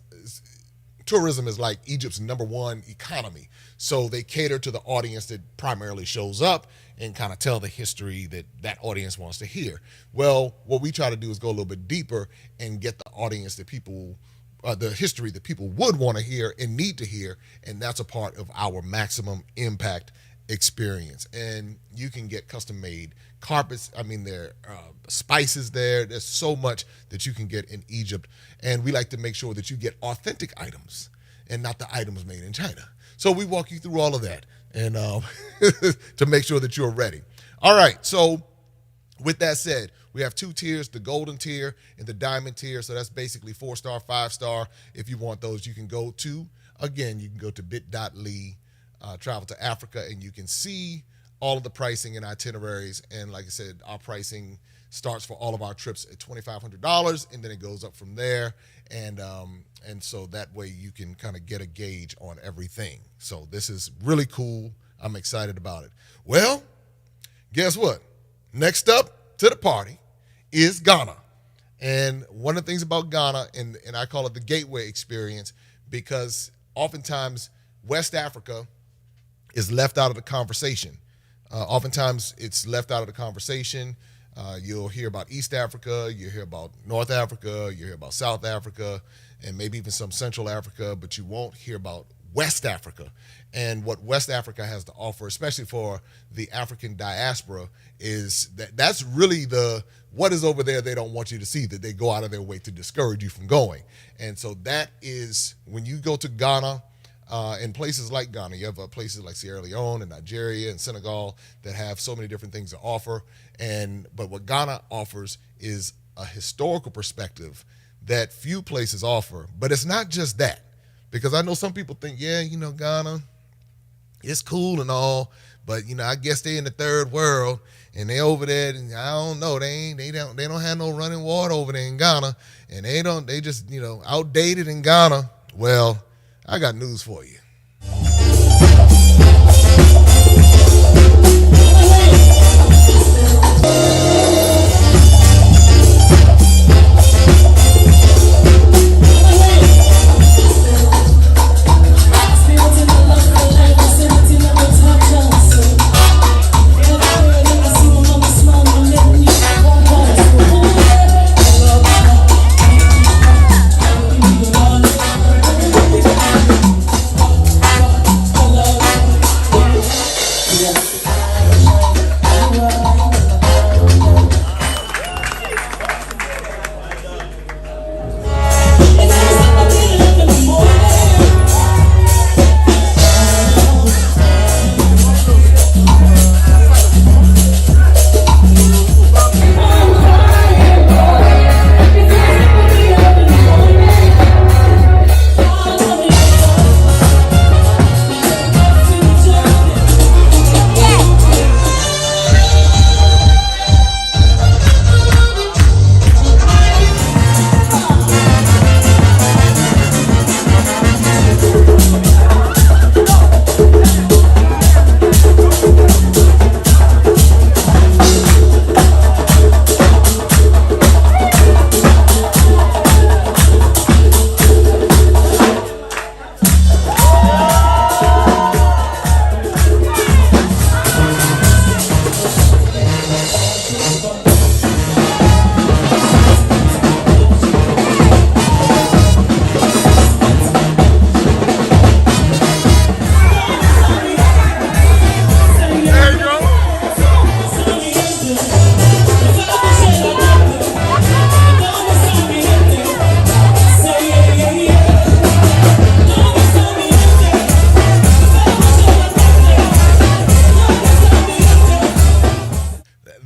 S1: tourism is like Egypt's #1 economy. So they cater to the audience that primarily shows up and kind of tell the history that audience wants to hear. Well, what we try to do is go a little bit deeper and get the audience that people, the history that people would want to hear and need to hear, and that's a part of our maximum impact experience. And you can get custom made carpets. I mean, there are spices there. There's so much that you can get in Egypt, and we like to make sure that you get authentic items and not the items made in China. So we walk you through all of that and to make sure that you're ready. All right, so with that said, we have 2 tiers, the golden tier and the diamond tier. So that's basically 4-star, 5-star. If you want those, you can go to, again, you can go to bit.ly, travel to Africa, and you can see all of the pricing and itineraries. And like I said, our pricing starts for all of our trips at $2,500, and then it goes up from there. And so that way you can kind of get a gauge on everything. So this is really cool. I'm excited about it. Well, guess what? Next up to the party is Ghana. And one of the things about Ghana, and I call it the gateway experience, because oftentimes West Africa is left out of the conversation. Oftentimes it's left out of the conversation. You'll hear about East Africa, you'll hear about North Africa, you'll hear about South Africa, and maybe even some Central Africa, but you won't hear about West Africa. And what West Africa has to offer, especially for the African diaspora, is that's really what is over there they don't want you to see, that they go out of their way to discourage you from going. And so that is, when you go to Ghana, in places like Ghana, you have places like Sierra Leone and Nigeria and Senegal that have so many different things to offer. But what Ghana offers is a historical perspective that few places offer. But it's not just that, because I know some people think, yeah, Ghana, it's cool and all, but I guess they in the third world and they over there, and I don't know, they don't have no running water over there in Ghana, and they just outdated in Ghana. Well, I got news for you.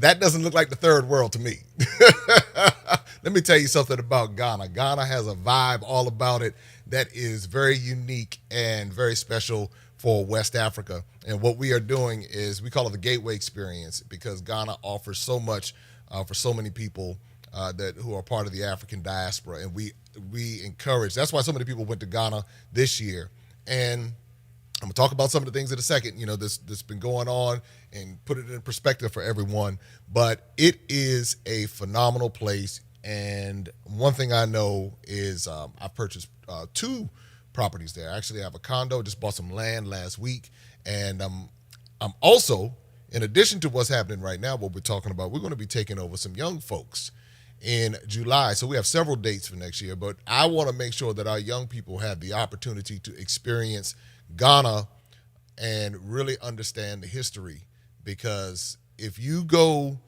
S1: That doesn't look like the third world to me. Let me tell you something about Ghana. Ghana has a vibe all about it that is very unique and very special for West Africa. And what we are doing is we call it the gateway experience, because Ghana offers so much for so many people who are part of the African diaspora. And we encourage, that's why so many people went to Ghana this year. And I'm gonna talk about some of the things in a second, that's been going on, and put it in perspective for everyone. But it is a phenomenal place. And one thing I know is I purchased 2 properties there. I actually have a condo, just bought some land last week. And I'm also, in addition to what's happening right now, what we're talking about, we're going to be taking over some young folks in July. So we have several dates for next year, but I want to make sure that our young people have the opportunity to experience Ghana and really understand the history, because if you go,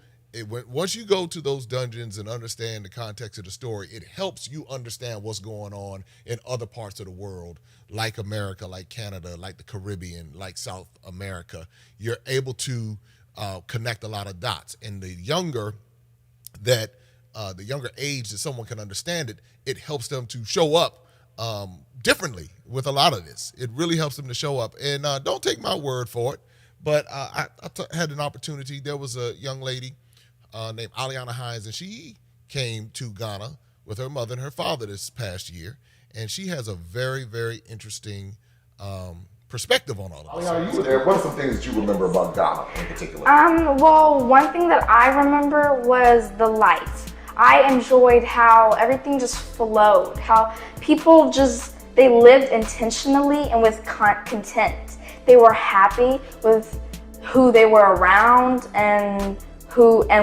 S1: once you go to those dungeons and understand the context of the story, it helps you understand what's going on in other parts of the world, like America, like Canada, like the Caribbean, like South America. You're able to connect a lot of dots. And the younger age that someone can understand it, it helps them to show up differently with a lot of this. It really helps them to show up. And don't take my word for it, but I had an opportunity. There was a young lady named Aliana Hines, and she came to Ghana with her mother and her father this past year, and she has a very, very interesting perspective on all of this.
S10: Aliana, you were there. What are some things that you remember about Ghana in particular?
S11: Well, one thing that I remember was the lights. I enjoyed how everything just flowed, how people they lived intentionally and with content. They were happy with who they were around and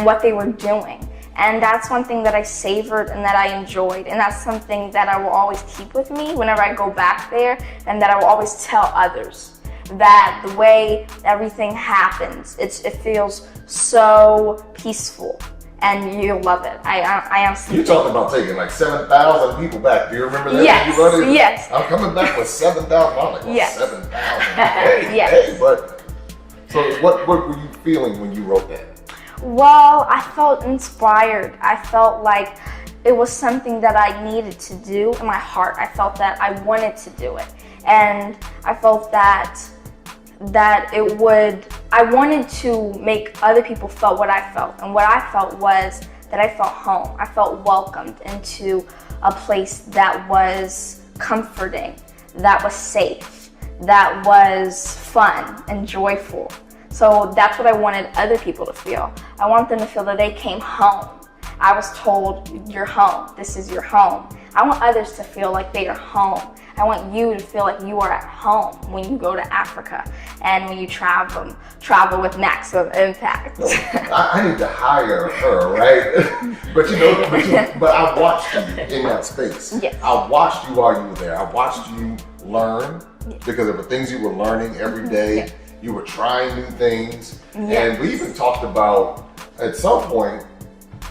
S11: what they were doing. And that's one thing that I savored and that I enjoyed. And that's something that I will always keep with me whenever I go back there, and that I will always tell others. That the way everything happens, it feels so peaceful. And you'll love it. I honestly.
S10: You talked about taking like 7,000 people back. Do you remember that?
S11: Yes. Yes.
S10: I'm coming back with 7,000. I'm like, well,
S11: yes.
S10: 7,000. Hey, but so what were you feeling when you wrote that?
S11: Well, I felt inspired. I felt like it was something that I needed to do in my heart. I felt that I wanted to do it, and I felt that I wanted to make other people feel what I felt. And what I felt was that I felt home. I felt welcomed into a place that was comforting, that was safe, that was fun and joyful. So that's what I wanted other people to feel. I want them to feel that they came home. I was told, you're home. This is your home. I want others to feel like they are home. I want you to feel like you are at home when you go to Africa and when you travel with Maximum Impact.
S10: I need to hire her, right? but I watched you in that space.
S11: Yes.
S10: I watched you while you were there. I watched you learn, because there were things you were learning every day.
S11: Yes.
S10: You were trying new things.
S11: Yes.
S10: And we even talked about, at some point,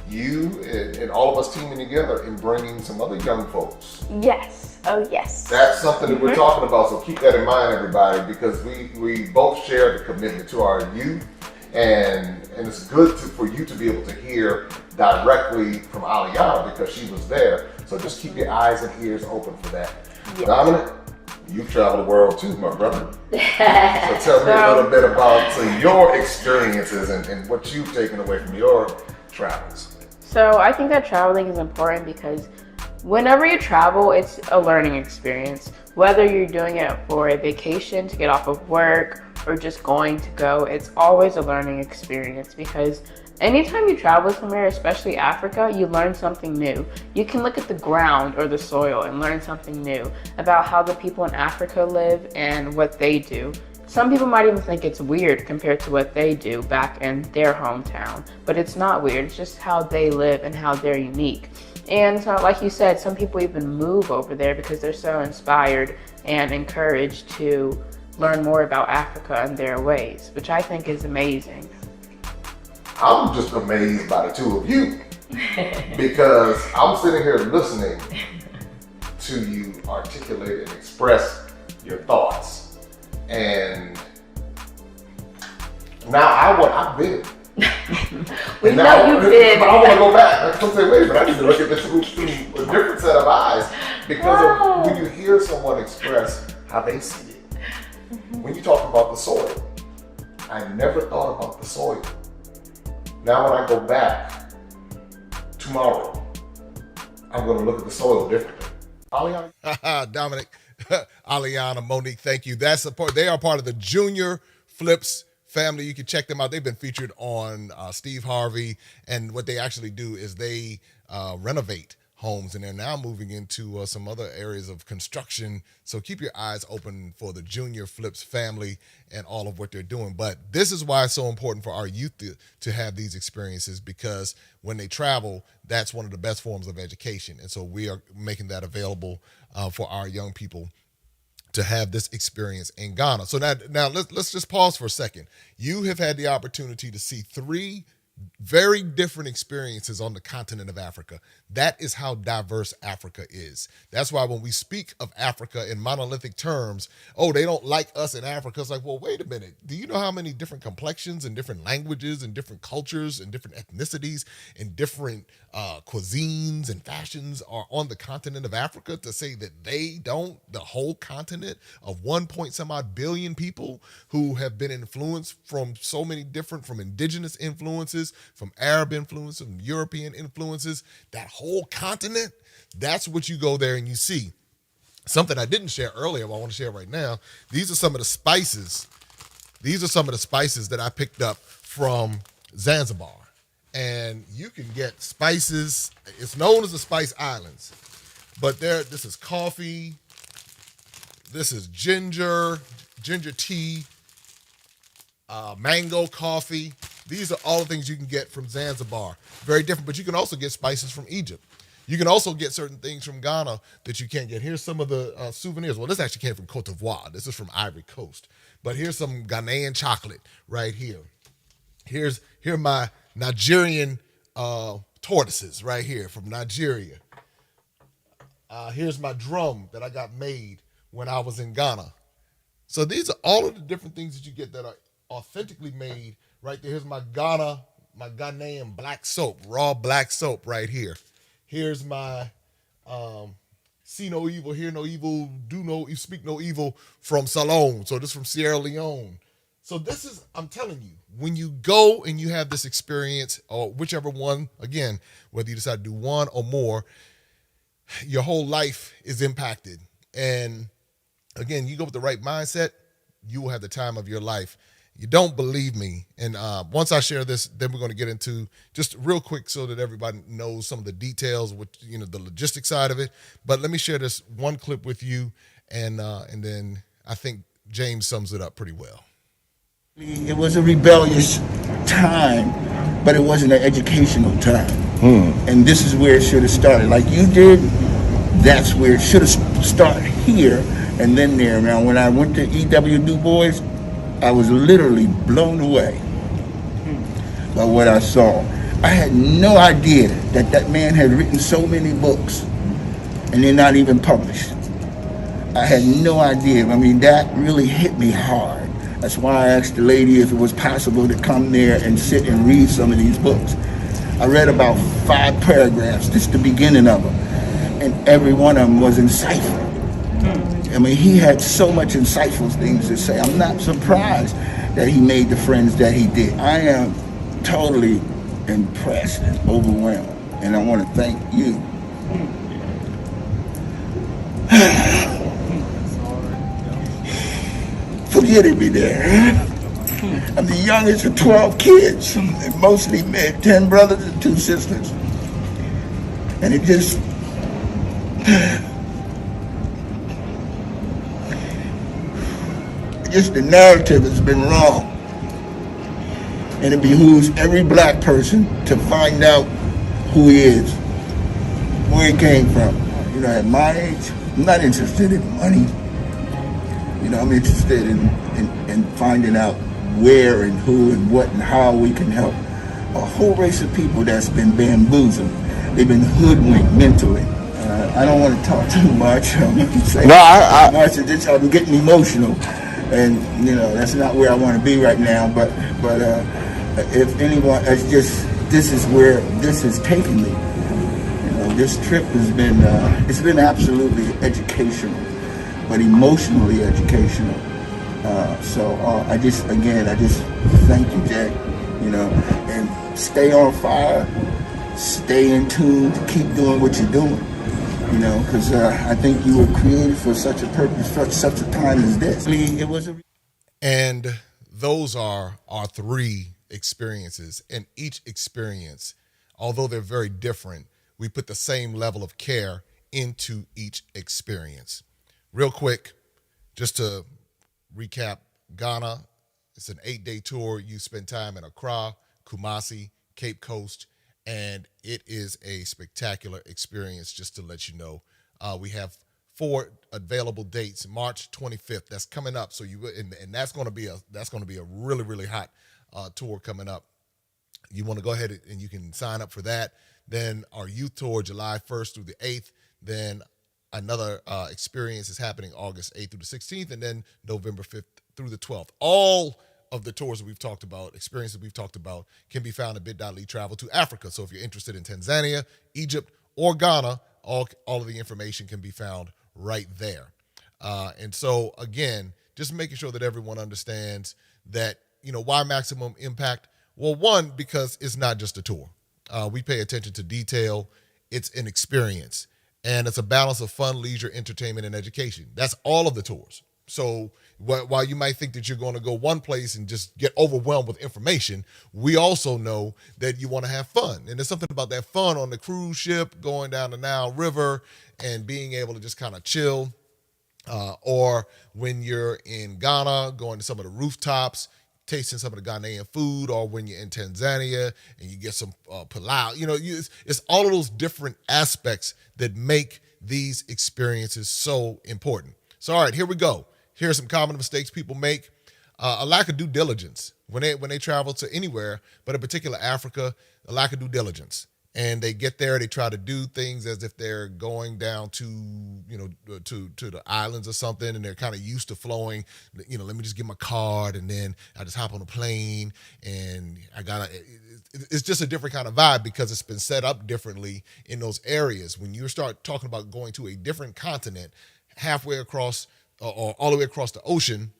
S10: you and all of us teaming together and bringing some other young folks.
S11: Yes. Oh, yes.
S10: That's something that we're talking about, so keep that in mind, everybody, because we both share the commitment to our youth, and it's good for you to be able to hear directly from Aliana because she was there. So just keep your eyes and ears open for that. Yes. Dominic, you've traveled the world too, my brother. So tell me a little bit about your experiences and what you've taken away from your travels.
S12: So I think that traveling is important because whenever you travel, it's a learning experience. Whether you're doing it for a vacation to get off of work or just going to go, it's always a learning experience, because anytime you travel somewhere, especially Africa, you learn something new. You can look at the ground or the soil and learn something new about how the people in Africa live and what they do. Some people might even think it's weird compared to what they do back in their hometown, but it's not weird. It's just how they live and how they're unique. And so, like you said, some people even move over there because they're so inspired and encouraged to learn more about Africa and their ways, which I think is amazing.
S10: I'm just amazed by the two of you because I'm sitting here listening to you articulate and express your thoughts. And now I've been.
S12: We know you did.
S10: But I want to go back. I say, wait, but I need to look at this through a different set of eyes, because when you hear someone express how they see it. When you talk about the soil, I never thought about the soil. Now when I go back tomorrow, I'm going to look at the soil differently.
S1: Aliana. Dominic, Aliana, Monique, thank you. That's they are part of the Junior Flips family. You can check them out. They've been featured on Steve Harvey, and what they actually do is they renovate homes, and they're now moving into some other areas of construction. So keep your eyes open for the Junior Flips family and all of what they're doing. But this is why it's so important for our youth to have these experiences, because when they travel, that's one of the best forms of education. And so we are making that available for our young people to have this experience in Ghana. So now let's just pause for a second. You have had the opportunity to see 3 very different experiences on the continent of Africa. That is how diverse Africa is. That's why when we speak of Africa in monolithic terms, oh, they don't like us in Africa. It's like, well, wait a minute. Do you know how many different complexions and different languages and different cultures and different ethnicities and different cuisines and fashions are on the continent of Africa, to say that they don't, the whole continent of 1 point some odd billion people who have been influenced from so many different, from indigenous influences, from Arab influences, from European influences, that whole continent, that's what you go there and you see. Something I didn't share earlier, but I want to share right now. These are some of the spices. These are some of the spices that I picked up from Zanzibar. And you can get spices. It's known as the Spice Islands. But this is coffee. This is ginger tea, mango coffee. These are all the things you can get from Zanzibar. Very different, but you can also get spices from Egypt. You can also get certain things from Ghana that you can't get. Here's some of the souvenirs. Well, this actually came from Cote d'Ivoire. This is from Ivory Coast. But here's some Ghanaian chocolate right here. Here are my Nigerian tortoises right here from Nigeria. Here's my drum that I got made when I was in Ghana. So these are all of the different things that you get that are authentically made right there. Here's my Ghanaian black soap, raw black soap right here. Here's my see no evil, hear no evil, speak no evil from Salone. So this is from Sierra Leone. So this is, I'm telling you, when you go and you have this experience, or whichever one, again, whether you decide to do one or more, your whole life is impacted. And again, you go with the right mindset, you will have the time of your life. You don't believe me. And once I share this, then we're going to get into just real quick so that everybody knows some of the details with, the logistics side of it. But let me share this one clip with you. And then I think James sums it up pretty well.
S13: It was a rebellious time, but it wasn't an educational time. And this is where it should have started. Like you did, that's where it should have started here and then there. Now, when I went to E.W. Du Bois, I was literally blown away by what I saw. I had no idea that man had written so many books and they're not even published. I had no idea. I mean, that really hit me hard. That's why I asked the lady if it was possible to come there and sit and read some of these books. I read about 5 paragraphs, just the beginning of them, and every one of them was insightful. I mean, he had so much insightful things to say. I'm not surprised that he made the friends that he did. I am totally impressed and overwhelmed, and I want to thank you. For getting me there. I'm the youngest of 12 kids, and mostly men, 10 brothers and 2 sisters. And it just, the narrative has been wrong. And it behooves every black person to find out who he is, where he came from. At my age, I'm not interested in money. I'm interested in finding out where and who and what and how we can help a whole race of people that's been bamboozled. They've been hoodwinked mentally. I don't want to talk too much. I'm getting emotional, and that's not where I want to be right now. But if anyone, this is where this has taken me. This trip has been it's been absolutely educational, but emotionally educational. So I just thank you, Jack. And stay on fire, stay in tune, keep doing what you're doing. Because I think you were created for such a purpose, for such a time as this.
S1: And those are our 3 experiences, and each experience, although they're very different, we put the same level of care into each experience. Real quick, just to recap, Ghana, it's an 8-day tour. You spend time in Accra, Kumasi, Cape Coast, and it is a spectacular experience, just to let you know. We have 4 available dates. March 25th, that's coming up. So and that's going to be a really, really hot tour coming up. You want to go ahead and you can sign up for that. Then our youth tour, July 1st through the 8th. Then another experience is happening August 8th through the 16th, and then November 5th through the 12th. All of the tours that we've talked about, experiences we've talked about, can be found at bit.ly travel to Africa. So if you're interested in Tanzania, Egypt, or Ghana, all of the information can be found right there. And so, again, just making sure that everyone understands that, why maximum impact? Well, one, because it's not just a tour. We pay attention to detail. It's an experience. And it's a balance of fun, leisure, entertainment, and education. That's all of the tours. So while you might think that you're going to go one place and just get overwhelmed with information, we also know that you want to have fun. And there's something about that fun on the cruise ship, going down the Nile River and being able to just kind of chill. Or when you're in Ghana, going to some of the rooftops, tasting some of the Ghanaian food, or when you're in Tanzania and you get some pilau. It's all of those different aspects that make these experiences so important. So, all right, here we go. Here are some common mistakes people make. A lack of due diligence when they travel to anywhere, but in particular Africa, a lack of due diligence. And they get there, they try to do things as if they're going down to the islands or something, and they're kind of used to flowing. Let me just get my card, and then I just hop on a plane, and it's just a different kind of vibe because it's been set up differently in those areas. When you start talking about going to a different continent, halfway across or all the way across the ocean,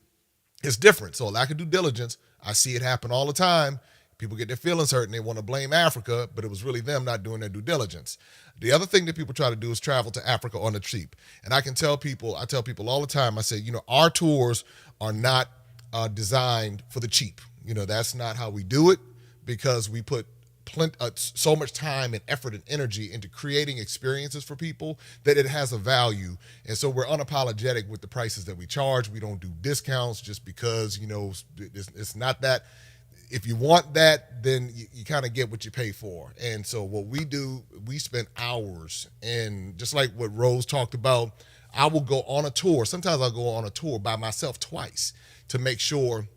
S1: it's different. So a lack of due diligence, I see it happen all the time. People get their feelings hurt and they want to blame Africa, but it was really them not doing their due diligence. The other thing that people try to do is travel to Africa on the cheap. And I tell people all the time, I say, our tours are not designed for the cheap. That's not how we do it, because we put so much time and effort and energy into creating experiences for people that it has a value. And so we're unapologetic with the prices that we charge. We don't do discounts just because, it's not that. If you want that, then you kind of get what you pay for. And so what we do, we spend hours, and just like what Rose talked about, I will go on a tour. Sometimes I'll go on a tour by myself twice to make sure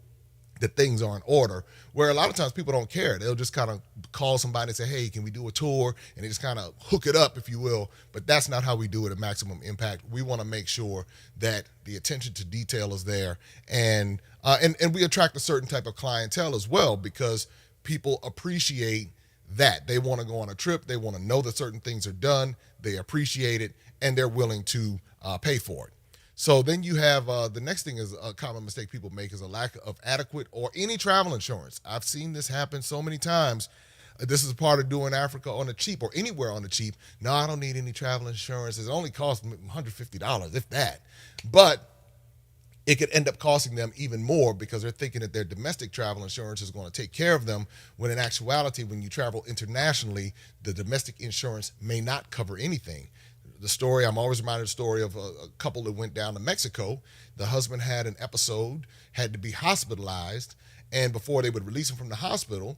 S1: that things are in order, where a lot of times people don't care. They'll just kind of call somebody and say, hey, can we do a tour? And they just kind of hook it up, if you will. But that's not how we do it at Maximum Impact. We want to make sure that the attention to detail is there. And we attract a certain type of clientele as well, because people appreciate that. They want to go on a trip. They want to know that certain things are done. They appreciate it, and they're willing to pay for it. So then you have the next thing is a common mistake people make is a lack of adequate or any travel insurance. I've seen this happen so many times. This is part of doing Africa on the cheap or anywhere on the cheap. No, I don't need any travel insurance. It only costs $150, if that. But it could end up costing them even more because they're thinking that their domestic travel insurance is going to take care of them, when in actuality, when you travel internationally, the domestic insurance may not cover anything. The story, I'm always reminded of the story of a couple that went down to Mexico. The husband had an episode, had to be hospitalized, and before they would release him from the hospital,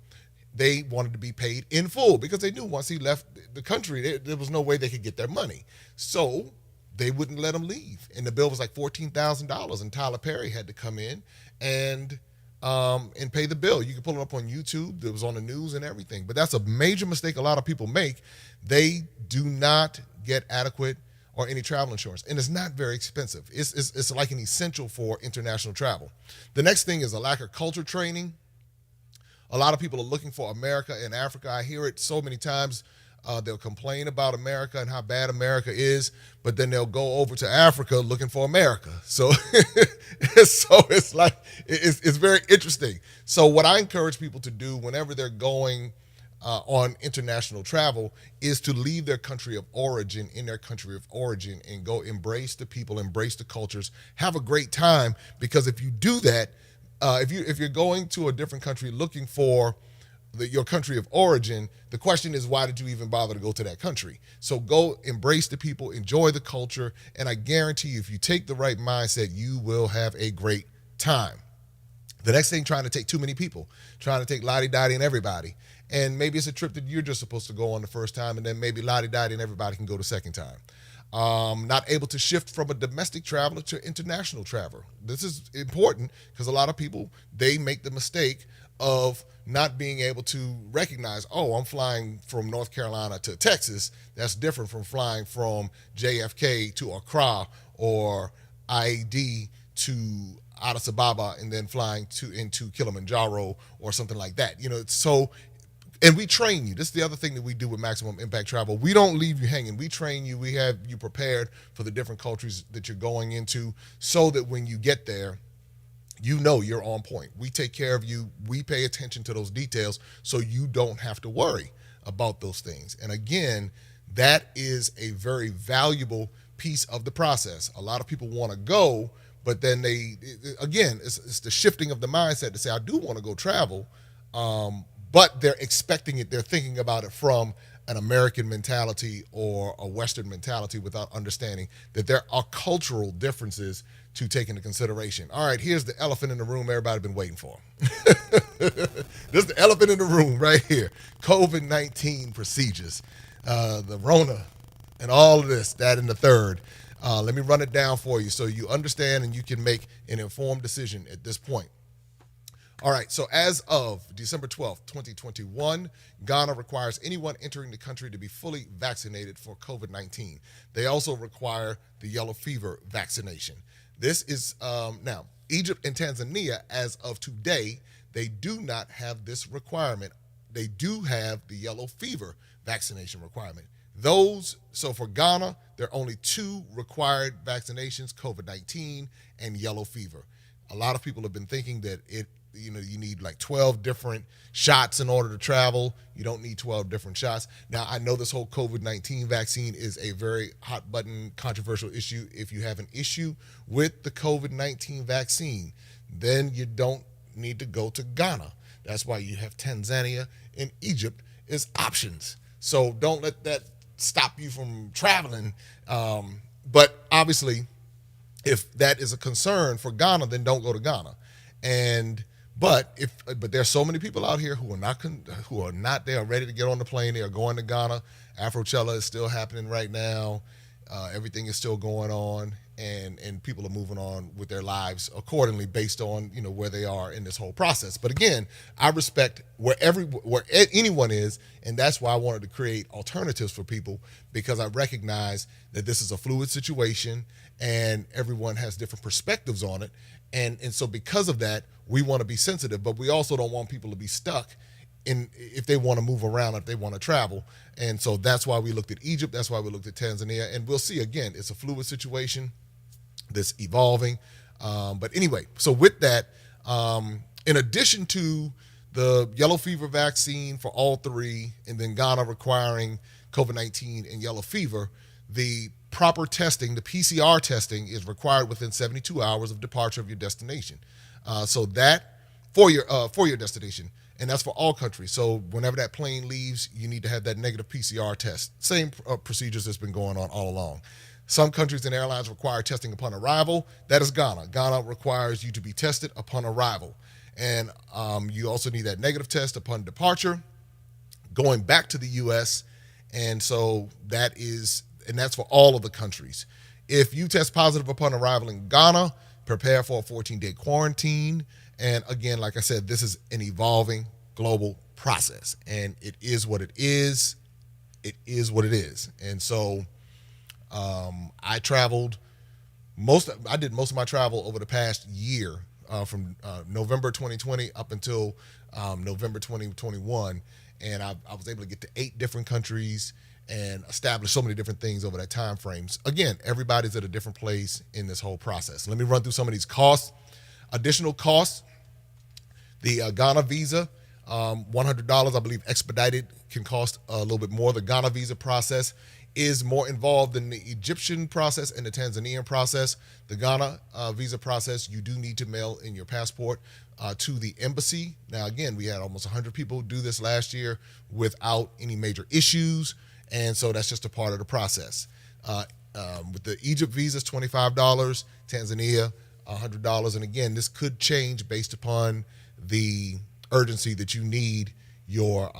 S1: they wanted to be paid in full because they knew once he left the country, there was no way they could get their money. So they wouldn't let him leave. And the bill was like $14,000, and Tyler Perry had to come in and pay the bill. You can pull it up on YouTube. It was on the news and everything. But that's a major mistake a lot of people make. They do not get adequate or any travel insurance, and it's not very expensive. It's like an essential for international travel. The next thing is a lack of culture training. A lot of people are looking for America and Africa. I hear it so many times. They'll complain about America and how bad America is, but then they'll go over to Africa looking for America. So, it's very interesting. So what I encourage people to do whenever they're going on international travel is to leave their country of origin in their country of origin and go embrace the people, embrace the cultures, have a great time. Because if you do that, if you're going to a different country looking for your country of origin, the question is, why did you even bother to go to that country? So go embrace the people, enjoy the culture, and I guarantee you, if you take the right mindset, you will have a great time. The next thing, trying to take too many people, trying to take lottie-dottie and everybody. And maybe it's a trip that you're just supposed to go on the first time, and then maybe lottie-dottie and everybody can go the second time. Not able to shift from a domestic traveler to international traveler. This is important because a lot of people, they make the mistake of not being able to recognize, oh, I'm flying from North Carolina to Texas. That's different from flying from JFK to Accra or IAD to Addis Ababa and then flying into Kilimanjaro or something like that. You know, so, and we train you. This is the other thing that we do with Maximum Impact Travel. We don't leave you hanging. We train you. We have you prepared for the different countries that you're going into so that when you get there, you know you're on point. We take care of you. We pay attention to those details so you don't have to worry about those things. And again, that is a very valuable piece of the process. A lot of people want to go, but then it's the shifting of the mindset to say, I do want to go travel, but they're expecting it. They're thinking about it from an American mentality or a Western mentality without understanding that there are cultural differences to take into consideration. All right, here's the elephant in the room everybody's been waiting for. This is the elephant in the room right here. COVID-19 procedures, the Rona, and all of this, that, and the third. Let me run it down for you so you understand and you can make an informed decision at this point. All right, so as of December 12th, 2021, Ghana requires anyone entering the country to be fully vaccinated for COVID-19. They also require the yellow fever vaccination. This is, now, Egypt and Tanzania, as of today, they do not have this requirement. They do have the yellow fever vaccination requirement. So for Ghana, there are only two required vaccinations, COVID-19 and yellow fever. A lot of people have been thinking that you need like 12 different shots in order to travel. You don't need 12 different shots. Now, I know this whole COVID-19 vaccine is a very hot button, controversial issue. If you have an issue with the COVID-19 vaccine, then you don't need to go to Ghana. That's why you have Tanzania and Egypt as options. So don't let that stop you from traveling. But obviously, if that is a concern for Ghana, then don't go to Ghana. But there's so many people out here who are not. They are ready to get on the plane. They are going to Ghana. Afrochella is still happening right now. Everything is still going on, and people are moving on with their lives accordingly based on where they are in this whole process. But again, I respect where anyone is, and that's why I wanted to create alternatives for people, because I recognize that this is a fluid situation and everyone has different perspectives on it. And so because of that, we want to be sensitive, but we also don't want people to be stuck if they want to move around, if they want to travel. And so that's why we looked at Egypt. That's why we looked at Tanzania. And we'll see, again, it's a fluid situation that's evolving. But anyway, so with that, in addition to the yellow fever vaccine for all three, and then Ghana requiring COVID-19 and yellow fever, the proper testing, the PCR testing, is required within 72 hours of departure of your destination. So that for your destination, and that's for all countries. So whenever that plane leaves, you need to have that negative PCR test. Same procedures that's been going on all along. Some countries and airlines require testing upon arrival. That is Ghana. Ghana requires you to be tested upon arrival. And you also need that negative test upon departure, going back to the U.S. And so that's for all of the countries. If you test positive upon arrival in Ghana, prepare for a 14-day quarantine. And again, like I said, this is an evolving global process, and it is what it is. It is what it is. And so I did most of my travel over the past year, from November 2020 up until November 2021. And I was able to get to 8 different countries and establish so many different things over that time frames. Again, everybody's at a different place in this whole process. Let me run through some of these costs. Additional costs: the Ghana visa, $100, I believe expedited can cost a little bit more. The Ghana visa process is more involved in the Egyptian process and the Tanzanian process. The Ghana visa process, you do need to mail in your passport to the embassy. Now, again, we had almost 100 people do this last year without any major issues, and so that's just a part of the process. With the Egypt visas, $25, Tanzania, $100, and again, this could change based upon the urgency that you need your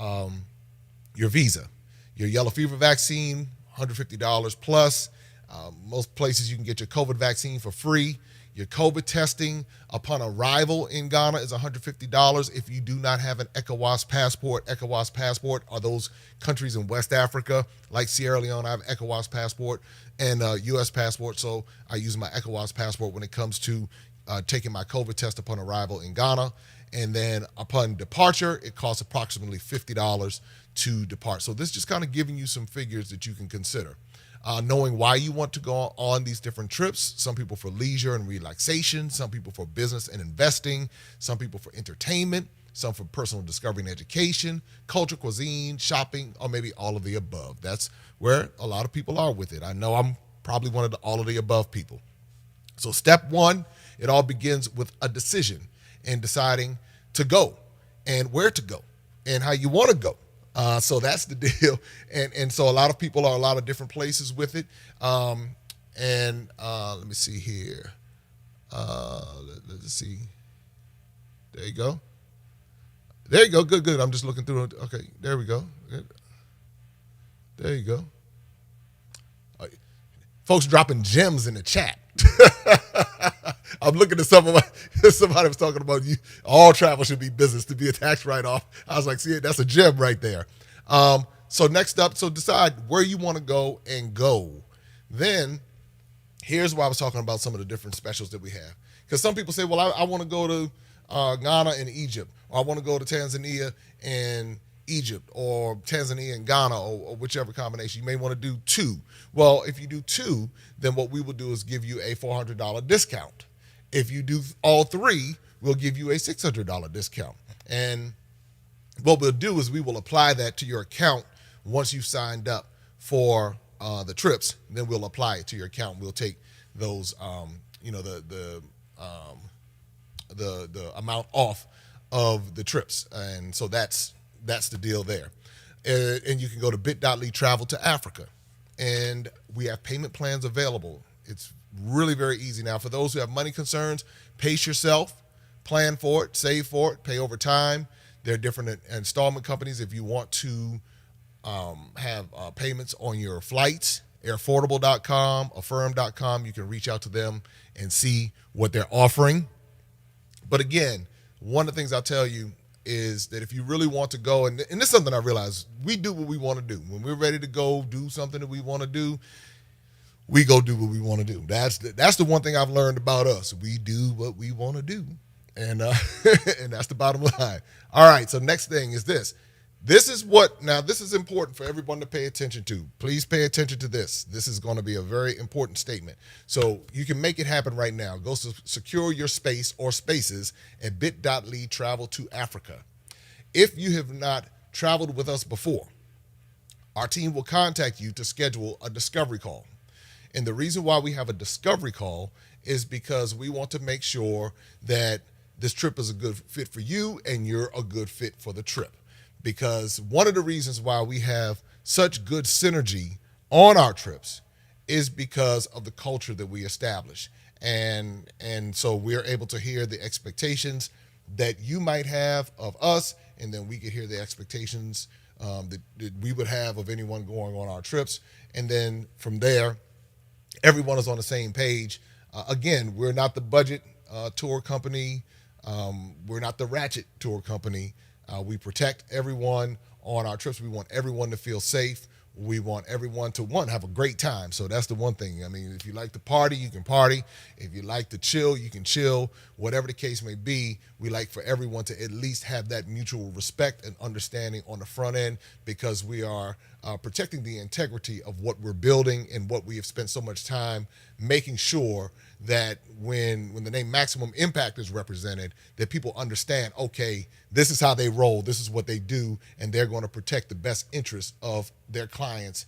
S1: visa. Your yellow fever vaccine, $150 plus. Most places you can get your COVID vaccine for free. Your COVID testing upon arrival in Ghana is $150 if you do not have an ECOWAS passport. ECOWAS passport are those countries in West Africa, like Sierra Leone. I have ECOWAS passport and U.S. passport, so I use my ECOWAS passport when it comes to taking my COVID test upon arrival in Ghana. And then upon departure, it costs approximately $50 to depart. So this is just kind of giving you some figures that you can consider. Knowing why you want to go on these different trips. Some people for leisure and relaxation, some people for business and investing, some people for entertainment, some for personal discovery and education, culture, cuisine, shopping, or maybe all of the above. That's where a lot of people are with it. I know I'm probably one of the all of the above people. So step one, it all begins with a decision and deciding to go and where to go and how you want to go. So that's the deal. And so a lot of people are a lot of different places with it. Let me see here. Let's see. There you go. There you go. Good. I'm just looking through it. Okay, there we go. There you go. Folks dropping gems in the chat. I'm looking at somebody was talking about all travel should be business to be a tax write-off. I was like, see, that's a gem right there. So next up, so decide where you want to go and go. Then here's why I was talking about some of the different specials that we have. Because some people say, well, I want to go to Ghana and Egypt, or I want to go to Tanzania and Egypt, or Tanzania and Ghana, or whichever combination. You may want to do two. Well, if you do two, then what we will do is give you a $400 discount. If you do all three, we'll give you a $600 discount. And what we'll do is we will apply that to your account once you've signed up for the trips. Then we'll apply it to your account. We'll take those, the amount off of the trips. And so that's the deal there. And you can go to bit.ly travel to Africa. And we have payment plans available. It's really very easy. Now, for those who have money concerns, pace yourself, plan for it, save for it, pay over time. There are different installment companies if you want to have payments on your flights. Airfordable.com, affirm.com. You can reach out to them and see what they're offering. But again, one of the things I'll tell you is that if you really want to go, and this is something I realize, we do what we want to do. When we're ready to go do something that we want to do, we go do what we want to do. That's the one thing I've learned about us. We do what we want to do. And and that's the bottom line. All right, so next thing is this. This is important for everyone to pay attention to. Please pay attention to this. This is going to be a very important statement. So you can make it happen right now. Go secure your space or spaces at bit.ly travel to Africa. If you have not traveled with us before, our team will contact you to schedule a discovery call. And the reason why we have a discovery call is because we want to make sure that this trip is a good fit for you and you're a good fit for the trip. Because one of the reasons why we have such good synergy on our trips is because of the culture that we establish. And so we're able to hear the expectations that you might have of us, and then we could hear the expectations that we would have of anyone going on our trips. And then from there, everyone is on the same page. Again, we're not the budget tour company. We're not the ratchet tour company. We protect everyone on our trips. We want everyone to feel safe. We want everyone to, have a great time. So that's the one thing. I mean, if you like to party, you can party. If you like to chill, you can chill. Whatever the case may be, we like for everyone to at least have that mutual respect and understanding on the front end, because we are protecting the integrity of what we're building and what we have spent so much time making sure that when the name Maximum Impact is represented, that people understand, okay, this is how they roll, this is what they do, and they're going to protect the best interests of their clients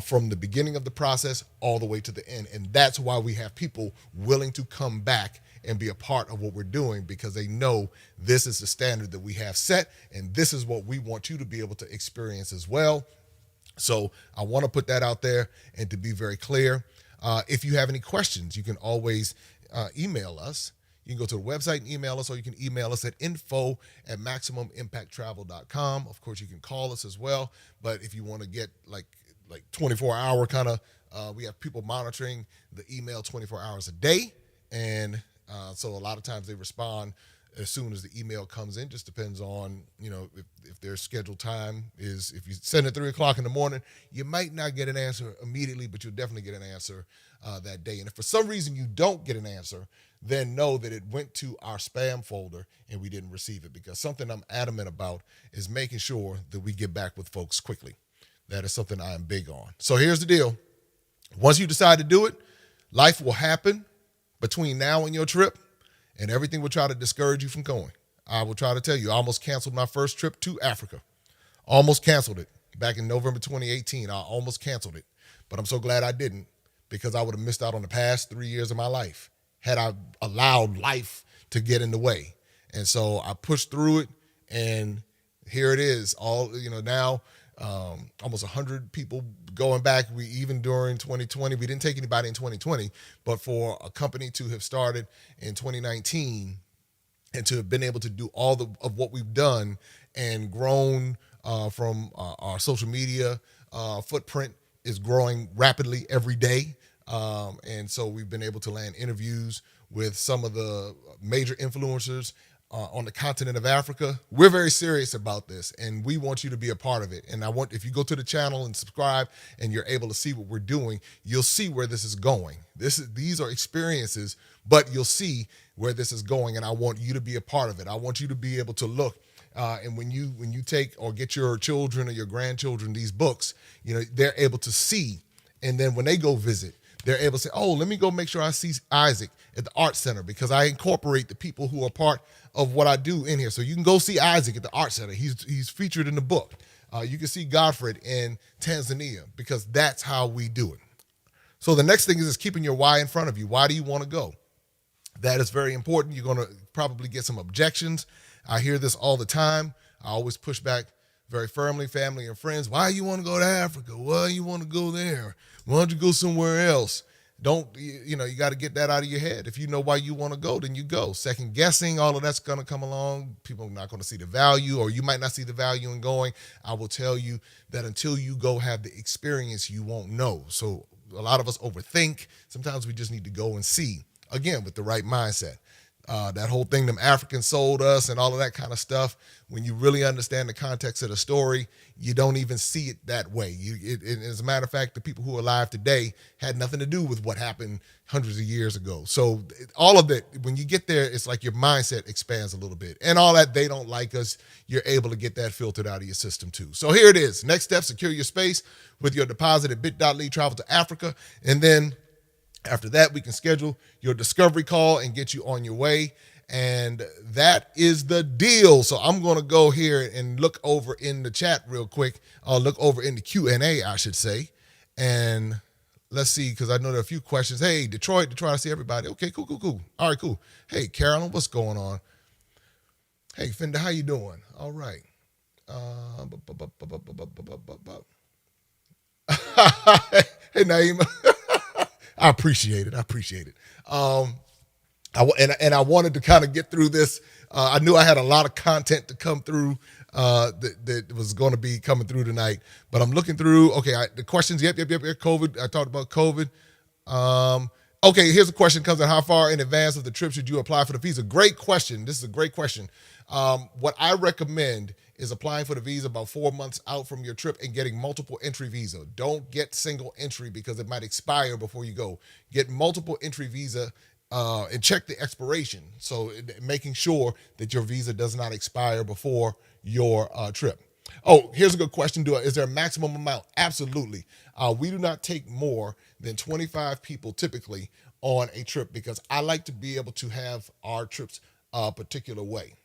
S1: from the beginning of the process all the way to the end. And that's why we have people willing to come back and be a part of what we're doing, because they know this is the standard that we have set, and this is what we want you to be able to experience as well. So I want to put that out there, and to be very clear, if you have any questions, you can always email us. You can go to the website and email us, or you can email us at info@maximumimpacttravel.com. Of course, you can call us as well. But if you want to get like 24-hour kind of, we have people monitoring the email 24 hours a day. And so a lot of times they respond as soon as the email comes in. Just depends on, if their scheduled time is, if you send it 3 o'clock in the morning, you might not get an answer immediately, but you'll definitely get an answer that day. And if for some reason you don't get an answer, then know that it went to our spam folder and we didn't receive it, because something I'm adamant about is making sure that we get back with folks quickly. That is something I am big on. So here's the deal. Once you decide to do it, life will happen between now and your trip, and everything will try to discourage you from going. I will try to tell you, I almost canceled my first trip to Africa. Almost canceled it. Back in November 2018, I almost canceled it. But I'm so glad I didn't, because I would have missed out on the past 3 years of my life had I allowed life to get in the way. And so I pushed through it, and here it is. Now almost 100 people going back. Even during 2020, we didn't take anybody in 2020, but for a company to have started in 2019 and to have been able to do all of what we've done and grown from our social media footprint is growing rapidly every day. And so we've been able to land interviews with some of the major influencers on the continent of Africa. We're very serious about this, and we want you to be a part of it. And if you go to the channel and subscribe and you're able to see what we're doing, you'll see where this is going. These are experiences, but you'll see where this is going, and I want you to be a part of it. I want you to be able to look. And when you take or get your children or your grandchildren these books, they're able to see. And then when they go visit, they're able to say, oh, let me go make sure I see Isaac at the Art Center, because I incorporate the people who are part of what I do in here. So you can go see Isaac at the Art Center. He's featured in the book. You can see Godfred in Tanzania, because that's how we do it. So the next thing is keeping your why in front of you. Why do you want to go? That is very important. You're going to probably get some objections. I hear this all the time. I always push back very firmly, family and friends. Why you want to go to Africa? Why you want to go there? Why don't you go somewhere else? You got to get that out of your head. If you know why you want to go, then you go. Second guessing, all of that's going to come along. People are not going to see the value, or you might not see the value in going. I will tell you that until you go have the experience, you won't know. So a lot of us overthink. Sometimes we just need to go and see, again, with the right mindset. That whole thing them Africans sold us and all of that kind of stuff, when you really understand the context of the story, you don't even see it that way. As a matter of fact, the people who are alive today had nothing to do with what happened hundreds of years ago. So all of that, when you get there, it's like your mindset expands a little bit. And all that, they don't like us, you're able to get that filtered out of your system too. So here it is. Next step, secure your space with your deposit at bit.ly, travel to Africa. And then after that, we can schedule your discovery call and get you on your way. And that is the deal. So I'm going to go here and look over in the chat real quick. I'll look over in the Q&A, I should say. And let's see, because I know there are a few questions. Hey, Detroit, I see everybody. Okay, cool. All right, cool. Hey, Carolyn, what's going on? Hey, Fender, how you doing? All right. Hey, Naima. I appreciate it. I wanted to kind of get through this. I knew I had a lot of content to come through that was going to be coming through tonight. But I'm looking through. Okay, the questions. Yep. COVID. I talked about COVID. Okay, here's a question. Comes in: how far in advance of the trip should you apply for the visa? Great question. This is a great question. What I recommend is applying for the visa about 4 months out from your trip and getting multiple entry visa. Don't get single entry because it might expire before you go. Get multiple entry visa and check the expiration. So making sure that your visa does not expire before your trip. Oh, here's a good question. Is there a maximum amount? Absolutely. We do not take more than 25 people typically on a trip, because I like to be able to have our trips a particular way.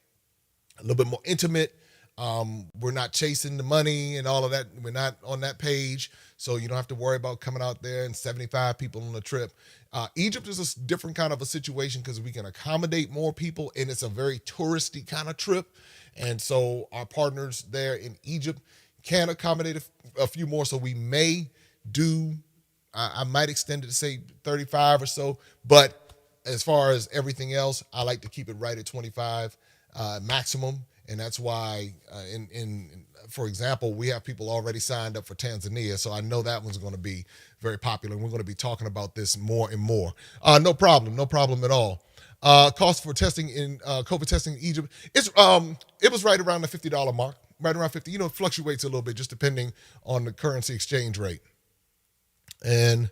S1: A little bit more intimate. We're not chasing the money and all of that. We're not on that page. So you don't have to worry about coming out there and 75 people on the trip. Egypt is a different kind of a situation because we can accommodate more people, and it's a very touristy kind of trip. And so our partners there in Egypt can accommodate a few more. So we may do, I might extend it to say 35 or so. But as far as everything else, I like to keep it right at 25 maximum. And that's why, for example, we have people already signed up for Tanzania. So I know that one's going to be very popular. And we're going to be talking about this more and more. No problem at all. Cost for testing in COVID testing in Egypt, it was right around the $50 mark, right around 50. It fluctuates a little bit just depending on the currency exchange rate. And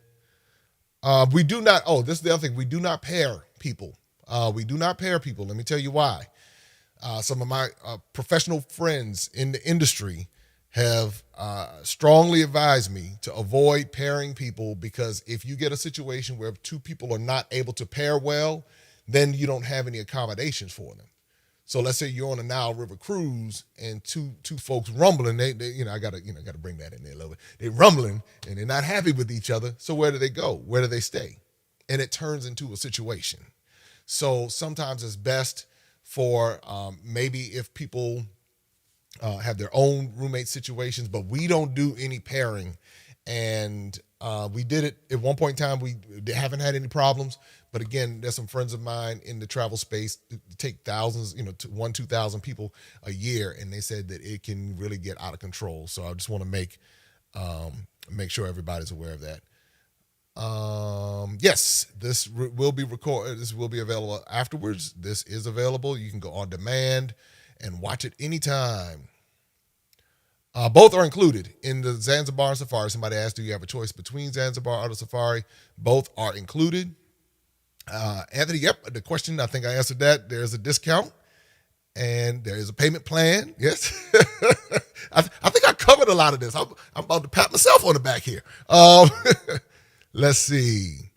S1: we do not, this is the other thing, we do not pair people. Let me tell you why. Some of my professional friends in the industry have strongly advised me to avoid pairing people, because if you get a situation where two people are not able to pair well, then you don't have any accommodations for them. So let's say you're on a Nile River cruise and two folks rumbling. They I gotta bring that in there a little bit. They're rumbling and they're not happy with each other. So where do they go? Where do they stay? And it turns into a situation. So sometimes it's best for maybe if people have their own roommate situations, but we don't do any pairing. And we did it at one point in time. We haven't had any problems. But again, there's some friends of mine in the travel space that take thousands, 2,000 people a year, and they said that it can really get out of control. So I just want to make sure everybody's aware of that. Yes, this will be recorded. This will be available afterwards. This is available. You can go on demand and watch it anytime. Both are included in the Zanzibar Safari. Somebody asked, do you have a choice between Zanzibar or the Safari? Both are included. Anthony, yep, the question, I think I answered that. There's a discount and there is a payment plan. Yes. I think I covered a lot of this. I'm about to pat myself on the back here. Let's see.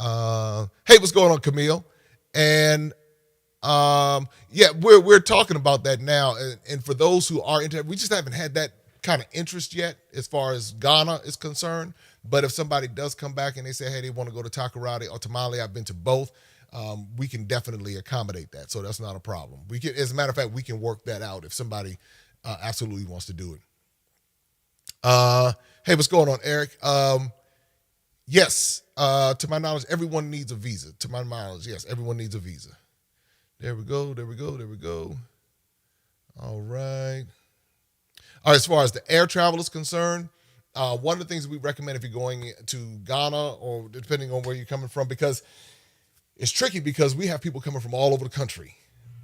S1: Hey, what's going on, Camille? And yeah, we're talking about that now. And for those who are interested, we just haven't had that kind of interest yet as far as Ghana is concerned. But if somebody does come back and they say, hey, they want to go to Takoradi or Tamale, I've been to both, we can definitely accommodate that. So that's not a problem. We can, as a matter of fact, we can work that out if somebody absolutely wants to do it. Hey, what's going on, Eric? Yes, to my knowledge, everyone needs a visa. To my knowledge, yes, everyone needs a visa. There we go. All right. As far as the air travel is concerned, one of the things we recommend if you're going to Ghana, or depending on where you're coming from, because it's tricky because we have people coming from all over the country.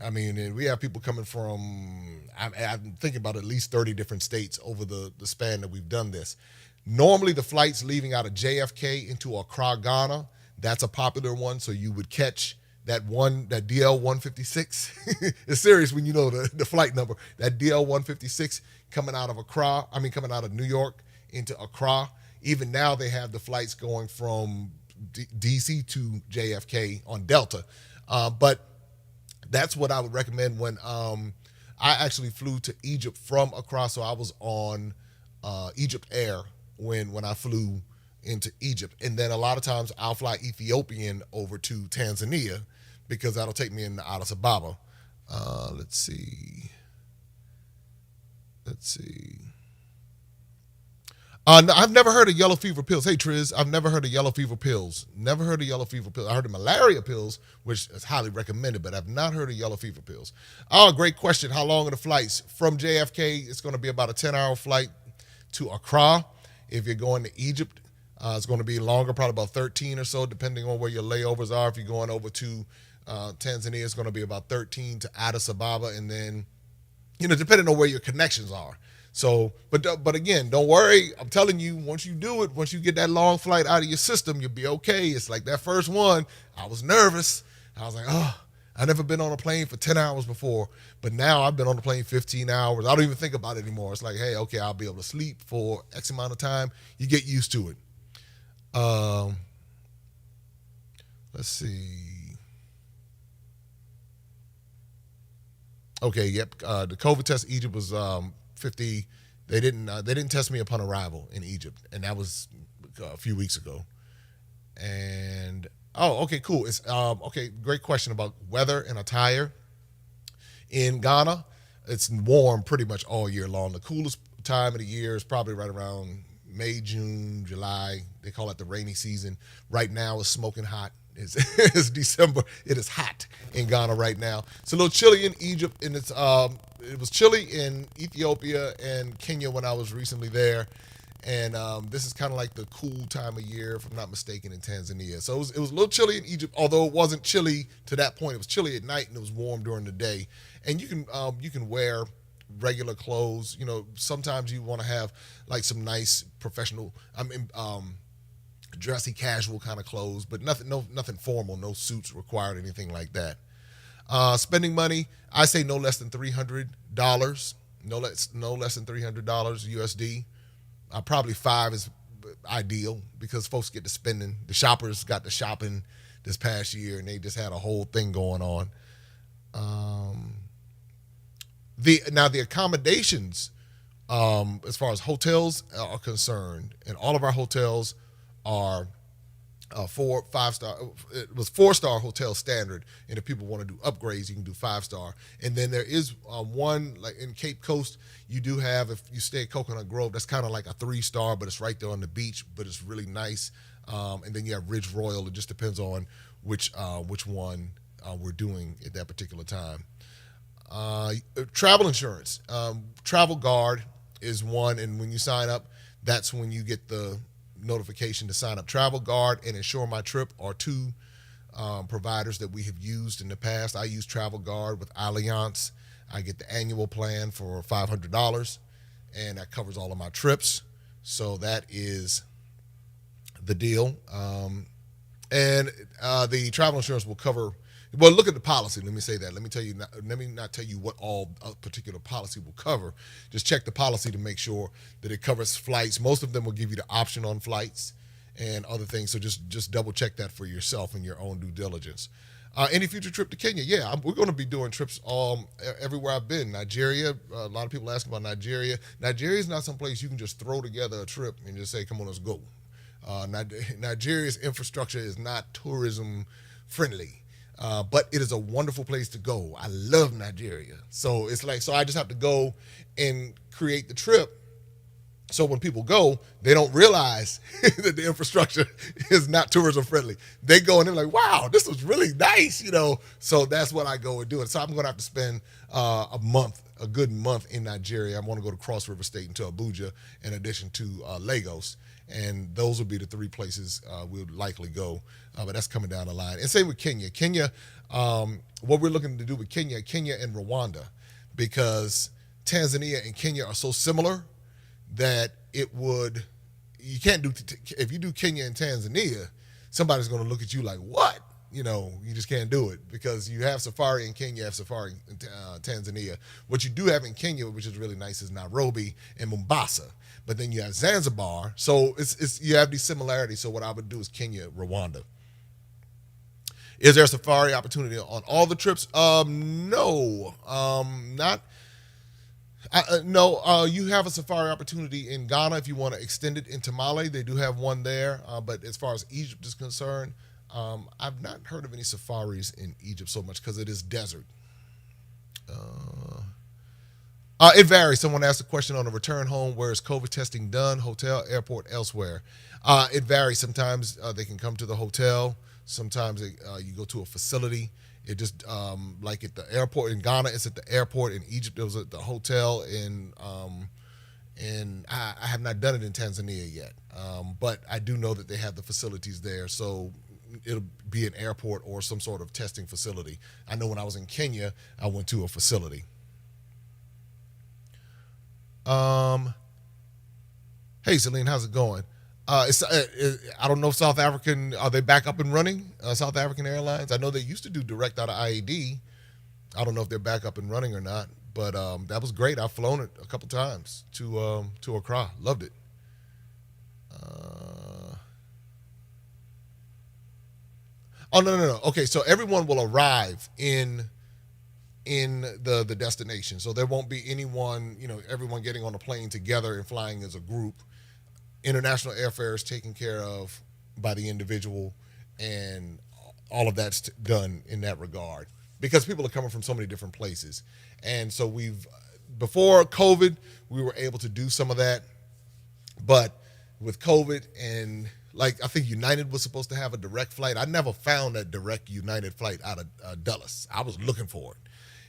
S1: I mean, we have people coming from, I'm thinking about at least 30 different states over the span that we've done this. Normally, the flights leaving out of JFK into Accra, Ghana, that's a popular one. So you would catch that DL 156. It's serious when you know the flight number. That DL 156 coming out of New York into Accra. Even now they have the flights going from DC to JFK on Delta. But that's what I would recommend when I actually flew to Egypt from Accra. So I was on Egypt Air when I flew into Egypt. And then a lot of times I'll fly Ethiopian over to Tanzania because that'll take me into Addis Ababa. Let's see. I've never heard of yellow fever pills. Hey, Triz, I've never heard of yellow fever pills. I heard of malaria pills, which is highly recommended, but I've not heard of yellow fever pills. Oh, great question. How long are the flights? From JFK, it's going to be about a 10-hour flight to Accra. If you're going to Egypt, it's going to be longer, probably about 13 or so, depending on where your layovers are. If you're going over to Tanzania, it's going to be about 13 to Addis Ababa, and then, depending on where your connections are. So, but again, don't worry. I'm telling you, once you do it, once you get that long flight out of your system, you'll be okay. It's like that first one, I was nervous. I was like, I've never been on a plane for 10 hours before, but now I've been on the plane 15 hours. I don't even think about it anymore. It's like, hey, okay, I'll be able to sleep for X amount of time. You get used to it. Let's see. Okay, yep. The COVID test in Egypt was $50 They didn't test me upon arrival in Egypt, and that was a few weeks ago. And okay, cool. It's okay. Great question about weather and attire. In Ghana, it's warm pretty much all year long. The coolest time of the year is probably right around May, June, July. They call it the rainy season. Right now it's smoking hot. It's December. It is hot in Ghana right now. It's a little chilly in Egypt, and it was chilly in Ethiopia and Kenya when I was recently there. And this is kind of like the cool time of year, if I'm not mistaken, in Tanzania. So it was a little chilly in Egypt, although it wasn't chilly to that point. It was chilly at night and it was warm during the day. And you can wear regular clothes. You know, sometimes you want to have like some nice professional, dressy, casual kind of clothes, but nothing formal, no suits required, anything like that. Spending money, I say no less than $300, no less than $300 USD. Probably 5 is ideal because folks get to spending. The shoppers got to shopping this past year, and they just had a whole thing going on. The accommodations, as far as hotels are concerned, and all of our hotels are 4-5-star. It was 4-star hotel standard, and if people want to do upgrades, you can do 5-star. And then there is one, like in Cape Coast, you do have, if you stay at Coconut Grove, that's kind of like a 3-star, but it's right there on the beach, but it's really nice. And then you have Ridge Royal. It just depends on which one we're doing at that particular time. Travel insurance. Travel Guard is one, and when you sign up, that's when you get the notification to sign up. Travel Guard and Insure My Trip are two providers that we have used in the past. I use Travel Guard with Allianz. I get the annual plan for $500, and that covers all of my trips. So that is the deal. And the travel insurance will cover. Well, look at the policy. Let me say that. Let me not tell you what all a particular policy will cover. Just check the policy to make sure that it covers flights. Most of them will give you the option on flights and other things. So just double check that for yourself and your own due diligence. Any future trip to Kenya? Yeah, we're going to be doing trips everywhere I've been. Nigeria. A lot of people ask about Nigeria. Nigeria is not some place you can just throw together a trip and just say, "Come on, let's go." Nigeria's infrastructure is not tourism friendly. But it is a wonderful place to go. I love Nigeria. So it's like, so I just have to go and create the trip. So when people go, they don't realize that the infrastructure is not tourism friendly. They go and they're like, wow, this was really nice, you know? So that's what I go and do. And so I'm going to have to spend a good month in Nigeria. I want to go to Cross River State and to Abuja in addition to Lagos. And those would be the 3 places we would likely go. But that's coming down the line. And same with Kenya. Kenya, what we're looking to do with Kenya and Rwanda, because Tanzania and Kenya are so similar that you can't do, if you do Kenya and Tanzania, somebody's going to look at you like, what? You know, you just can't do it because you have safari in Kenya, you have safari in Tanzania. What you do have in Kenya, which is really nice, is Nairobi and Mombasa. But then you have Zanzibar. So it's you have these similarities. So what I would do is Kenya, Rwanda. Is there a safari opportunity on all the trips? No, not. No, you have a safari opportunity in Ghana if you want to extend it into Mali. They do have one there. But as far as Egypt is concerned, I've not heard of any safaris in Egypt so much because it is desert. It varies. Someone asked a question on a return home. Where is COVID testing done? Hotel, airport, elsewhere. It varies. Sometimes they can come to the hotel. Sometimes you go to a facility. It just like at the airport in Ghana, it's at the airport. In Egypt, it was at the hotel. And I have not done it in Tanzania yet. But I do know that they have the facilities there. So it'll be an airport or some sort of testing facility. I know when I was in Kenya, I went to a facility. Hey, Celine, how's it going? I don't know if South African, are they back up and running? South African Airlines? I know they used to do direct out of IAD. I don't know if they're back up and running or not, but that was great. I've flown it a couple times to Accra. Loved it. Oh, no. Okay, so everyone will arrive in in the destination. So there won't be anyone, everyone getting on a plane together and flying as a group. International airfare is taken care of by the individual, and all of that's done in that regard because people are coming from so many different places. And so before COVID, we were able to do some of that, but with COVID and I think United was supposed to have a direct flight. I never found a direct United flight out of Dulles. I was looking for it.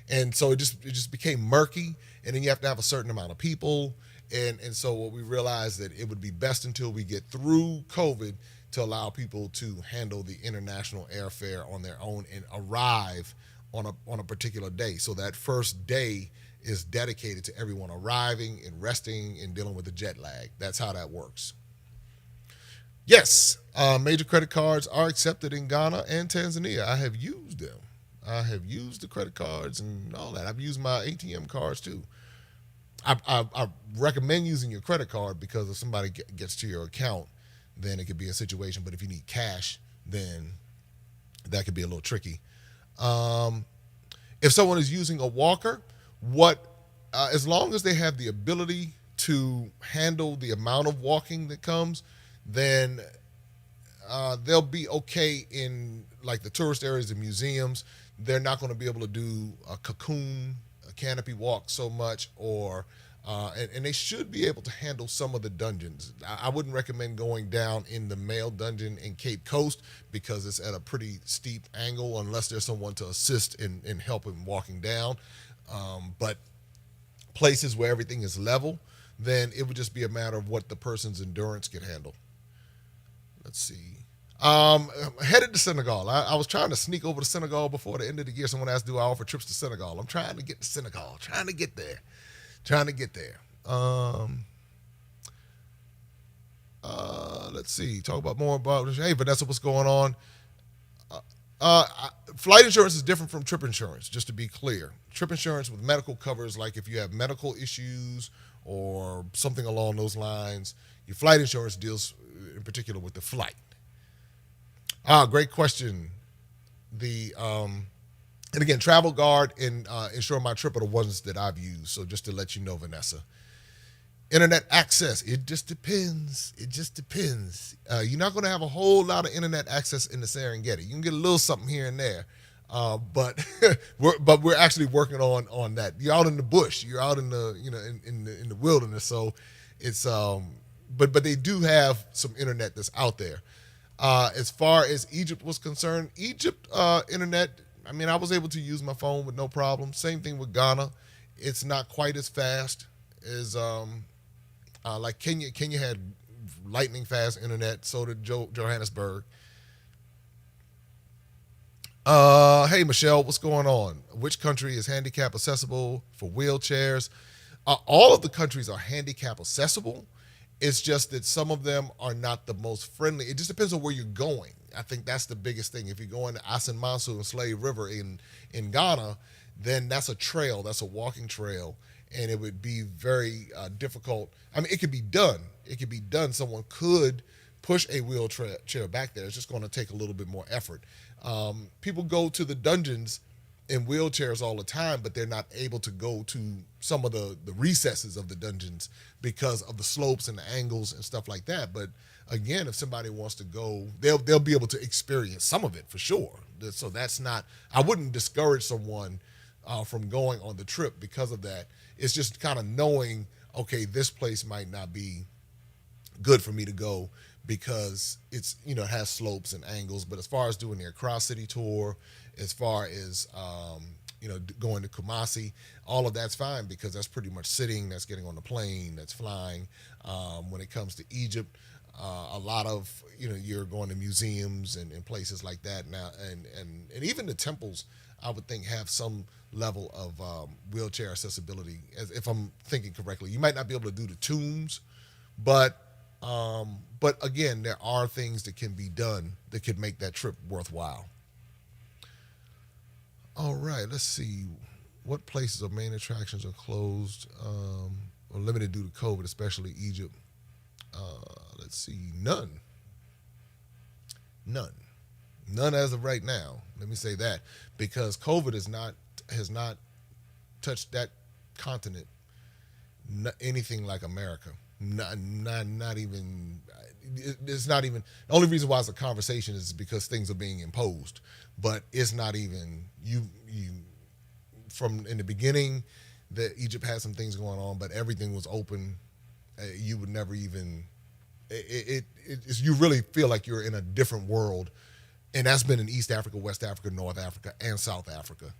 S1: And so it just became murky, and then you have to have a certain amount of people. And so what we realized that it would be best until we get through COVID to allow people to handle the international airfare on their own and arrive on a particular day. So that first day is dedicated to everyone arriving and resting and dealing with the jet lag. That's how that works. Yes, major credit cards are accepted in Ghana and Tanzania. I have used them. I have used the credit cards and all that. I've used my ATM cards too. I recommend using your credit card because if somebody gets to your account, then it could be a situation. But if you need cash, then that could be a little tricky. If someone is using a walker, as long as they have the ability to handle the amount of walking that comes, then they'll be okay in the tourist areas and museums. They're not going to be able to do a canopy walk so much, and they should be able to handle some of the dungeons. I wouldn't recommend going down in the male dungeon in Cape Coast because it's at a pretty steep angle unless there's someone to assist in helping walking down. But places where everything is level, then it would just be a matter of what the person's endurance can handle. Let's see. Headed to Senegal. I was trying to sneak over to Senegal before the end of the year. Someone asked, do I offer trips to Senegal? I'm trying to get to Senegal. Trying to get there. Let's see. Talk about more about, hey, Vanessa, what's going on? Flight insurance is different from trip insurance, just to be clear. Trip insurance with medical covers, like if you have medical issues or something along those lines. Your flight insurance deals in particular with the flight. Great question. And again, Travel Guard and Insure My Trip are the ones that I've used. So just to let you know, Vanessa. Internet access, it just depends. You're not going to have a whole lot of internet access in the Serengeti. You can get a little something here and there, but we're actually working on that. You're out in the bush. You're out in the in the wilderness. So it's but they do have some internet that's out there. As far as Egypt was concerned, internet, I was able to use my phone with no problem. Same thing with Ghana. It's not quite as fast as like Kenya. Kenya had lightning fast internet, so did Johannesburg. Hey, Michelle, what's going on? Which country is handicap accessible for wheelchairs? All of the countries are handicap accessible. It's just that some of them are not the most friendly. It just depends on where you're going. I think that's the biggest thing. If you're going to Asan Mansu and Slave River in Ghana, then that's a trail. That's a walking trail. And it would be very difficult. It could be done. Someone could push a wheelchair back there. It's just going to take a little bit more effort. People go to the dungeons in wheelchairs all the time, but they're not able to go to some of the recesses of the dungeons because of the slopes and the angles and stuff like that. But again, if somebody wants to go, they'll be able to experience some of it for sure. So that's not, I wouldn't discourage someone from going on the trip because of that. It's just kind of knowing, okay, this place might not be good for me to go because it's, it has slopes and angles. But as far as doing the Accra City tour, as far as, going to Kumasi, all of that's fine because that's pretty much sitting, that's getting on the plane, that's flying. When it comes to Egypt, a lot of, you're going to museums and places like that now. And even the temples, I would think, have some level of wheelchair accessibility, as if I'm thinking correctly. You might not be able to do the tombs, but again, there are things that can be done that could make that trip worthwhile. All right, let's see. What places or main attractions are closed or limited due to COVID, especially Egypt? Let's see. None as of right now. Let me say that, because COVID is not has not touched that continent anything like America. Not even. It's not even. The only reason why it's a conversation is because things are being imposed, but it's not even you. From in the beginning, that Egypt had some things going on, but everything was open. You would never even. You really feel like you're in a different world, and that's been in East Africa, West Africa, North Africa, and South Africa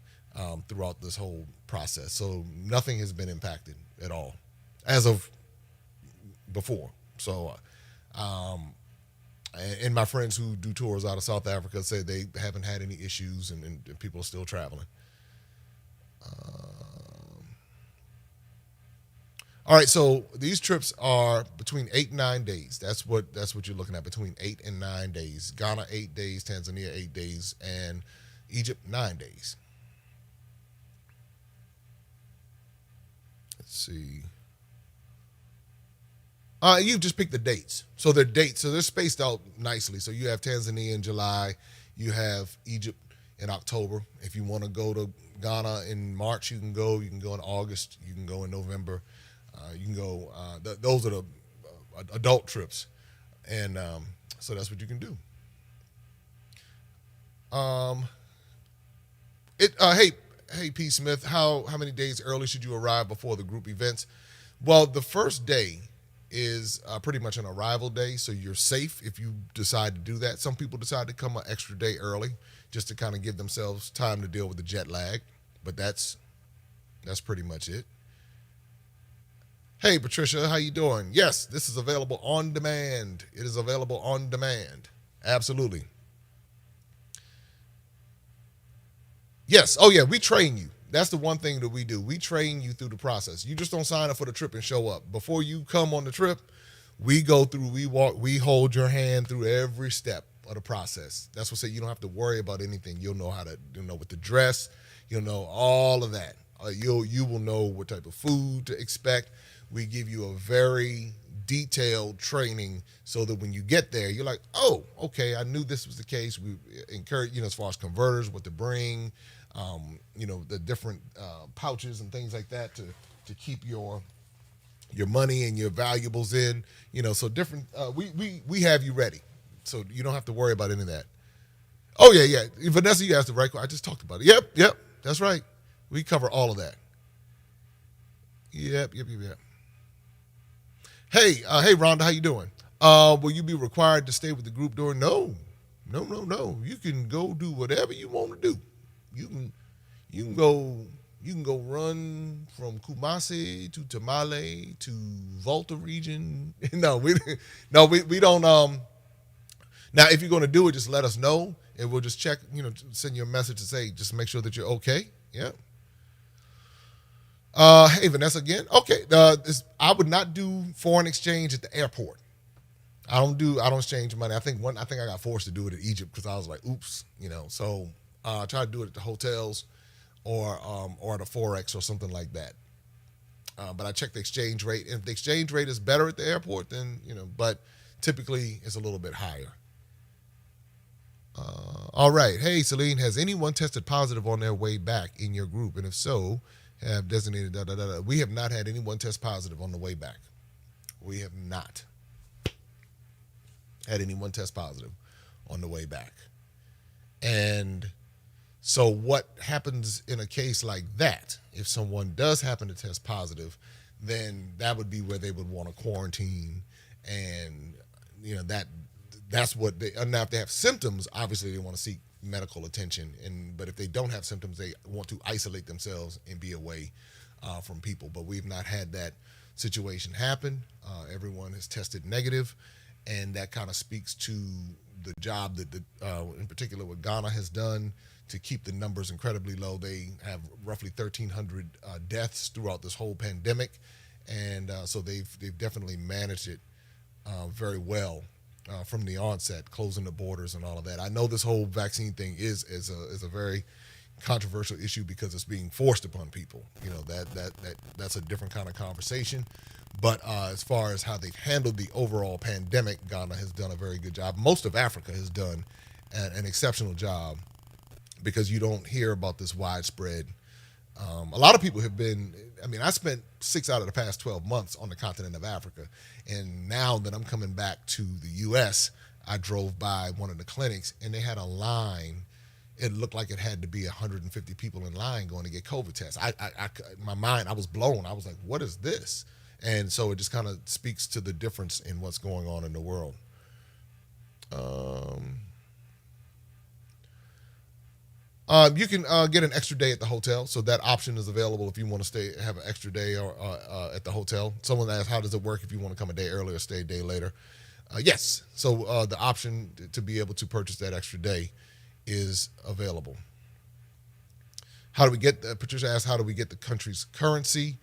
S1: throughout this whole process. So nothing has been impacted at all as of before. So, and my friends who do tours out of South Africa say they haven't had any issues, and people are still traveling. All right, so these trips are between 8 and 9 days. That's what you're looking at, between 8 and 9 days. Ghana 8 days, Tanzania 8 days, and Egypt 9 days. Let's see. You just pick the dates. So they're dates. So they're spaced out nicely. So you have Tanzania in July. You have Egypt in October. If you want to go to Ghana in March, you can go. You can go in August. You can go in November. You can go. Those are the adult trips, and so that's what you can do. Hey, P. Smith, how many days early should you arrive before the group events? Well, the first day is pretty much an arrival day, so you're safe if you decide to do that. Some people decide to come an extra day early just to kind of give themselves time to deal with the jet lag, but that's pretty much it. Hey, Patricia, how you doing? Yes, this is available on demand. It is available on demand. Absolutely. Yes. Oh, yeah, we train you. That's the one thing that we do. We train you through the process. You just don't sign up for the trip and show up. Before you come on the trip, we go through, we hold your hand through every step of the process. That's what I say you don't have to worry about anything. You'll know how to, with the dress, you'll know all of that. You will know what type of food to expect. We give you a very detailed training so that when you get there, you're like, oh, okay, I knew this was the case. We encourage, as far as converters, what to bring, the different pouches and things like that to keep your money and your valuables in, so different, we have you ready. So you don't have to worry about any of that. Oh, yeah. Vanessa, you asked the right question. I just talked about it. Yep. That's right. We cover all of that. Yep. Hey, Rhonda, how you doing? Will you be required to stay with the group during? No. You can go do whatever you want to do. You can go run from Kumasi to Tamale to Volta region. No, we don't. Now, if you're going to do it, just let us know, and we'll just check. Send you a message to say, just make sure that you're okay. Yeah. Hey, Vanessa again. Okay. I would not do foreign exchange at the airport. I don't exchange money. I think I got forced to do it in Egypt because I was like, oops, so I try to do it at the hotels or at a Forex or something like that. But I check the exchange rate. If the exchange rate is better at the airport, then, but typically it's a little bit higher. All right. Hey, Celine, has anyone tested positive on their way back in your group? And if so, have designated We have not had anyone test positive on the way back. We have not had anyone test positive on the way back. And so what happens in a case like that, if someone does happen to test positive, then that would be where they would want to quarantine. And, that's what now if they have symptoms, obviously they want to seek medical attention. But if they don't have symptoms, they want to isolate themselves and be away from people. But we've not had that situation happen. Everyone has tested negative, and that kind of speaks to the job that in particular what Ghana has done to keep the numbers incredibly low. They have roughly 1,300 deaths throughout this whole pandemic, and so they've definitely managed it very well. From the onset, closing the borders and all of that. I know this whole vaccine thing is a very controversial issue because it's being forced upon people. That's a different kind of conversation. But as far as how they've handled the overall pandemic, Ghana has done a very good job. Most of Africa has done an exceptional job because you don't hear about this widespread A lot of people have been, I mean, I spent 6 out of the past 12 months on the continent of Africa. And now that I'm coming back to the U.S., I drove by one of the clinics and they had a line. It looked like it had to be 150 people in line going to get COVID tests. My mind, I was blown. I was like, what is this? And so it just kind of speaks to the difference in what's going on in the world. You can get an extra day at the hotel, so that option is available if you want to have an extra day or at the hotel. Someone asked, how does it work if you want to come a day earlier, stay a day later? Yes, so the option to be able to purchase that extra day is available. How do we get, Patricia asked, how do we get the country's currency?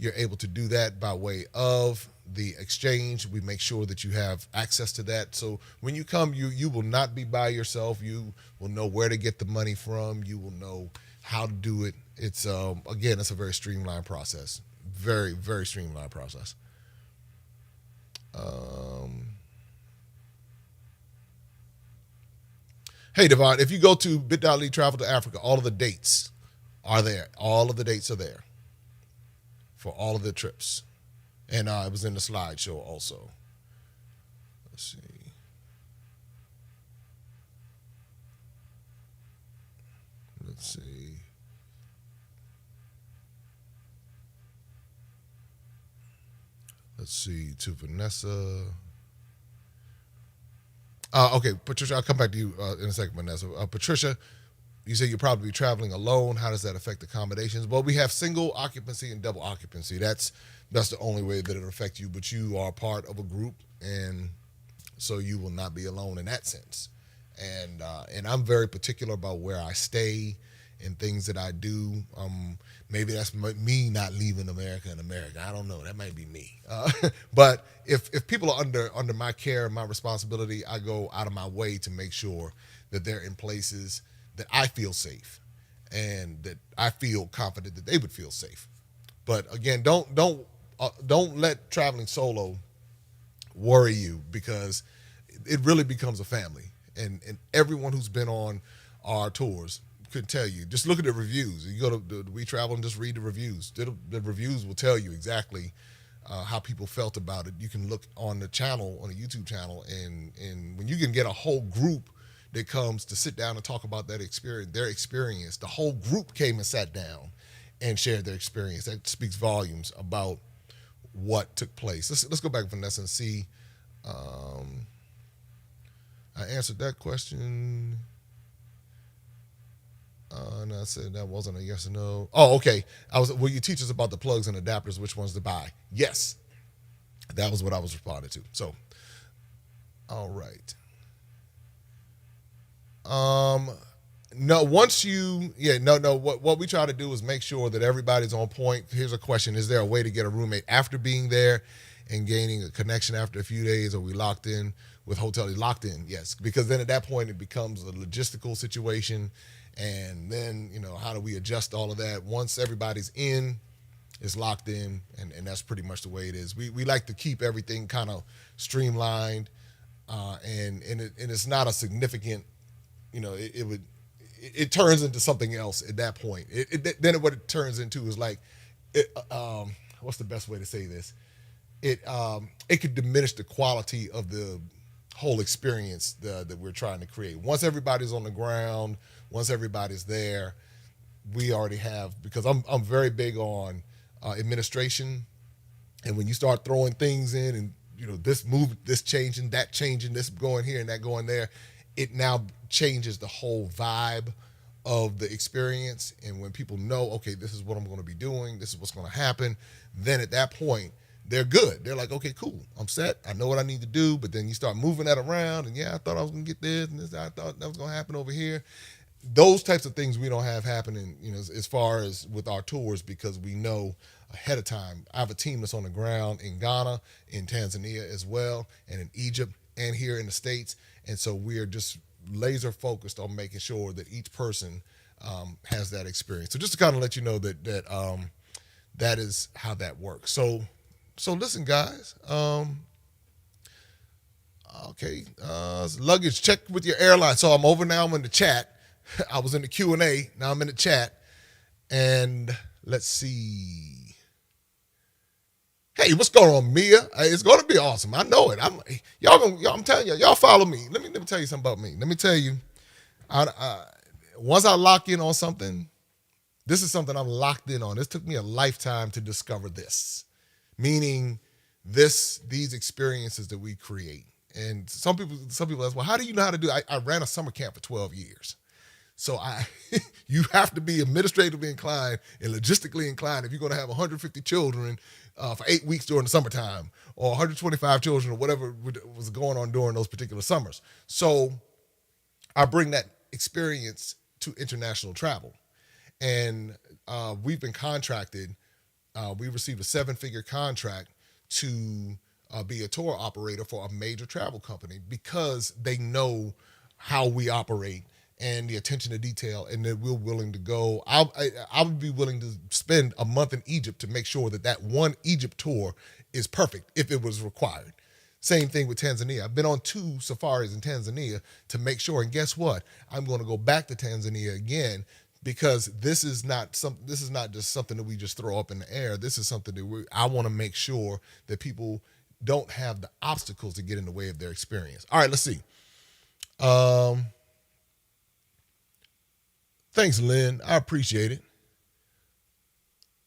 S1: You're able to do that by way of the exchange. We make sure that you have access to that. So when you come, you will not be by yourself. You will know where to get the money from. You will know how to do it. It's, again, it's a very streamlined process. Very, very streamlined process. Hey, Devon, if you go to bit.ly travel to Africa, all of the dates are there. All of the dates are there for all of the trips. And it was in the slideshow also. Let's see. Let's see. Let's see, to Vanessa. Okay, Patricia, I'll come back to you in a second, Vanessa. Patricia, you say you'll probably be traveling alone. How does that affect accommodations? Well, we have single occupancy and double occupancy. That's the only way that it'll affect you, but you are part of a group, and so you will not be alone in that sense. And I'm very particular about where I stay and things that I do. Maybe that's me not leaving America in America. I don't know. That might be me. But if people are under my care and my responsibility, I go out of my way to make sure that they're in places that I feel safe and that I feel confident that they would feel safe. But again, don't let traveling solo worry you, because it really becomes a family. And everyone who's been on our tours could tell you. Just look at the reviews. You go to We Travel and just read the reviews. The reviews will tell you exactly how people felt about it. You can look on the channel, on the YouTube channel, and when you can get a whole group that comes to sit down and talk about that experience, their experience, the whole group came and sat down and shared their experience. That speaks volumes about what took place. Let's go back, Vanessa, and see. I answered that question. And I said that wasn't a yes or no. Oh, okay. Will you teach us about the plugs and adapters, which ones to buy? Yes. That was what I was responding to. So, all right. No, once you, what we try to do is make sure that everybody's on point. Here's a question. Is there a way to get a roommate after being there and gaining a connection after a few days? Are we locked in with hotel? Locked in, yes. Because then at that point, it becomes a logistical situation. And then, how do we adjust all of that? Once everybody's in, it's locked in, and that's pretty much the way it is. We like to keep everything kind of streamlined, and it's not a significant, it turns into something else at that point. Then what it turns into is like, what's the best way to say this? It could diminish the quality of the whole experience that we're trying to create. Once everybody's on the ground, once everybody's there, we already have, because I'm very big on administration, and when you start throwing things in and this move, this changing, that changing, this going here and that going there, it now changes the whole vibe of the experience. And when people know, okay, this is what I'm going to be doing, this is what's going to happen, then at that point, they're good. They're like, okay, cool, I'm set. I know what I need to do. But then you start moving that around, and I thought I was going to get this, and this, I thought that was going to happen over here. Those types of things we don't have happening, as far as with our tours, because we know ahead of time. I have a team that's on the ground in Ghana, in Tanzania as well, and in Egypt, and here in the States. And so we are just laser focused on making sure that each person has that experience. So just to kind of let you know that is how that works. So listen, guys. Okay, luggage, check with your airline. So I'm over now. I'm in the chat. I was in the Q&A. Now I'm in the chat. And let's see. Hey, what's going on, Mia? It's going to be awesome. I know it. I'm telling you, y'all follow me. Let me tell you something about me. Let me tell you, once I lock in on something, this is something I'm locked in on. This took me a lifetime to discover this, meaning these experiences that we create. And some people ask, well, how do you know how to do it? I ran a summer camp for 12 years. So you have to be administratively inclined and logistically inclined if you're going to have 150 children for 8 weeks during the summertime, or 125 children, or whatever was going on during those particular summers. So I bring that experience to international travel. And we've been contracted. We received a 7-figure contract to be a tour operator for a major travel company because they know how we operate and the attention to detail, and that we're willing to go. I would be willing to spend a month in Egypt to make sure that one Egypt tour is perfect if it was required. Same thing with Tanzania. I've been on 2 safaris in Tanzania to make sure, and guess what? I'm going to go back to Tanzania again because this is not just something that we just throw up in the air. This is something that I want to make sure that people don't have the obstacles to get in the way of their experience. All right, let's see. Thanks, Lynn. I appreciate it.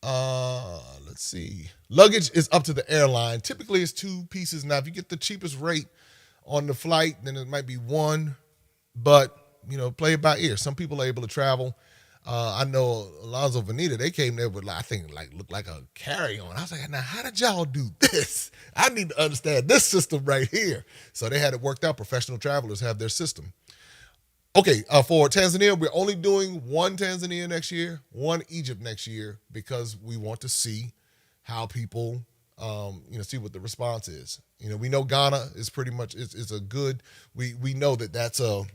S1: Let's see. Luggage is up to the airline. Typically, it's 2 pieces. Now, if you get the cheapest rate on the flight, then it might be 1. But, play it by ear. Some people are able to travel. I know Alonzo Veneta, they came there with, looked like a carry-on. I was like, now, how did y'all do this? I need to understand this system right here. So they had it worked out. Professional travelers have their system. Okay, for Tanzania, we're only doing 1 Tanzania next year, 1 Egypt next year, because we want to see how people, see what the response is. We know Ghana is pretty much, is a good, we know that's a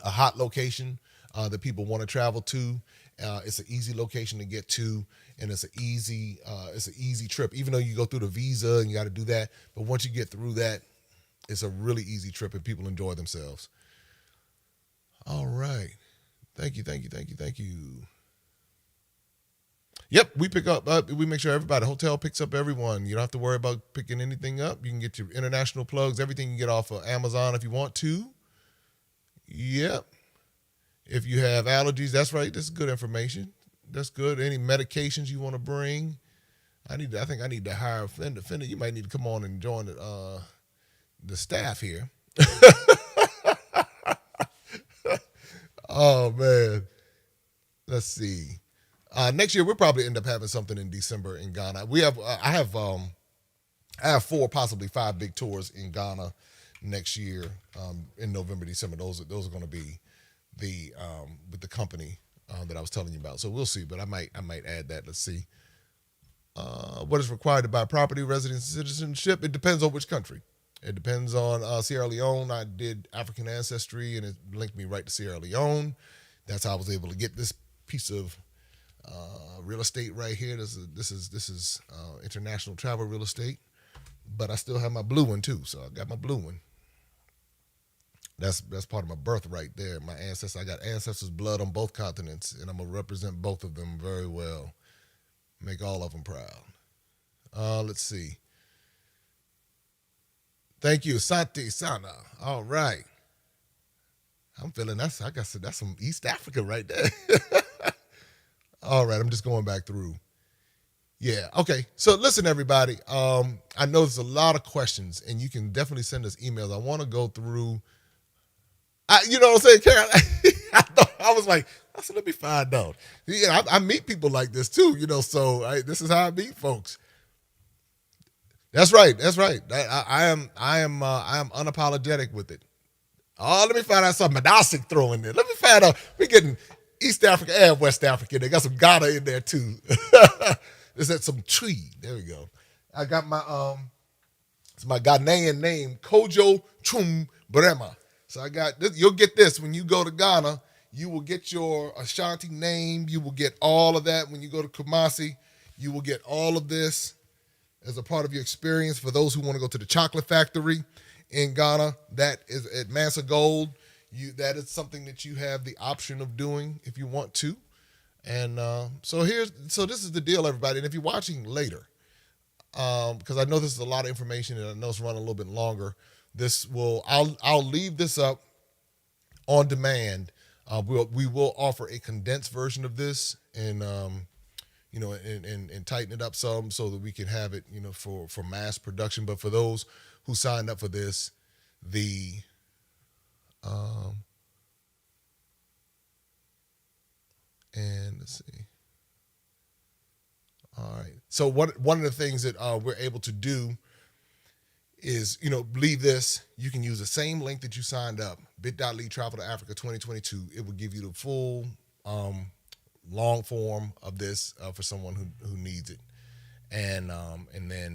S1: hot location that people want to travel to. It's an easy location to get to, and it's an easy trip, even though you go through the visa and you got to do that. But once you get through that, it's a really easy trip and people enjoy themselves. All right. Thank you. Yep, we pick up, we make sure everybody, hotel picks up everyone. You don't have to worry about picking anything up. You can get your international plugs, everything you can get off of Amazon if you want to. Yep. If you have allergies, that's right. That's good information. That's good. Any medications you want to bring. I think I need to hire Fender. Fender, you might need to come on and join the staff here. Oh man, let's see. Next year we'll probably end up having something in December in Ghana. I have 4, possibly 5 big tours in Ghana next year in November, December. Those are going to be with the company that I was telling you about. So we'll see, but I might add that. Let's see. What is required to buy property, residence, citizenship? It depends on which country. It depends on Sierra Leone. I did African ancestry, and it linked me right to Sierra Leone. That's how I was able to get this piece of real estate right here. This is international travel real estate, but I still have my blue one too. So I got my blue one. That's part of my birthright there. My ancestors. I got ancestors' blood on both continents, and I'm gonna represent both of them very well. Make all of them proud. Let's see. Thank you, Santi Sana. All right. I'm feeling that's some East Africa right there. All right, I'm just going back through. Yeah, okay. So listen, everybody. I know there's a lot of questions, and you can definitely send us emails. I want to go through. You know what I'm saying, Karen? I was like, I said, let me find out. Yeah, I meet people like this too, so this is how I meet folks. That's right. I am unapologetic with it. Oh, let me find out something Madasic throw in there. Let me find out. We're getting East Africa and West Africa. They got some Ghana in there too. There's some tree. There we go. I got it's my Ghanaian name, Kojo Chum Brema. So I got this. You'll get this when you go to Ghana. You will get your Ashanti name. You will get all of that when you go to Kumasi. You will get all of this as a part of your experience. For those who want to go to the chocolate factory in Ghana, that is at Mansa Gold. That is something that you have the option of doing if you want to. And so this is the deal, everybody. And if you're watching later, because I know this is a lot of information and I know it's running a little bit longer, I'll leave this up on demand. We will offer a condensed version of this and tighten it up some so that we can have it, for mass production. But for those who signed up for this, and let's see. All right. So one of the things that we're able to do is, leave this. You can use the same link that you signed up, bit.ly travel to Africa 2022. It will give you the full long form of this for someone who needs it.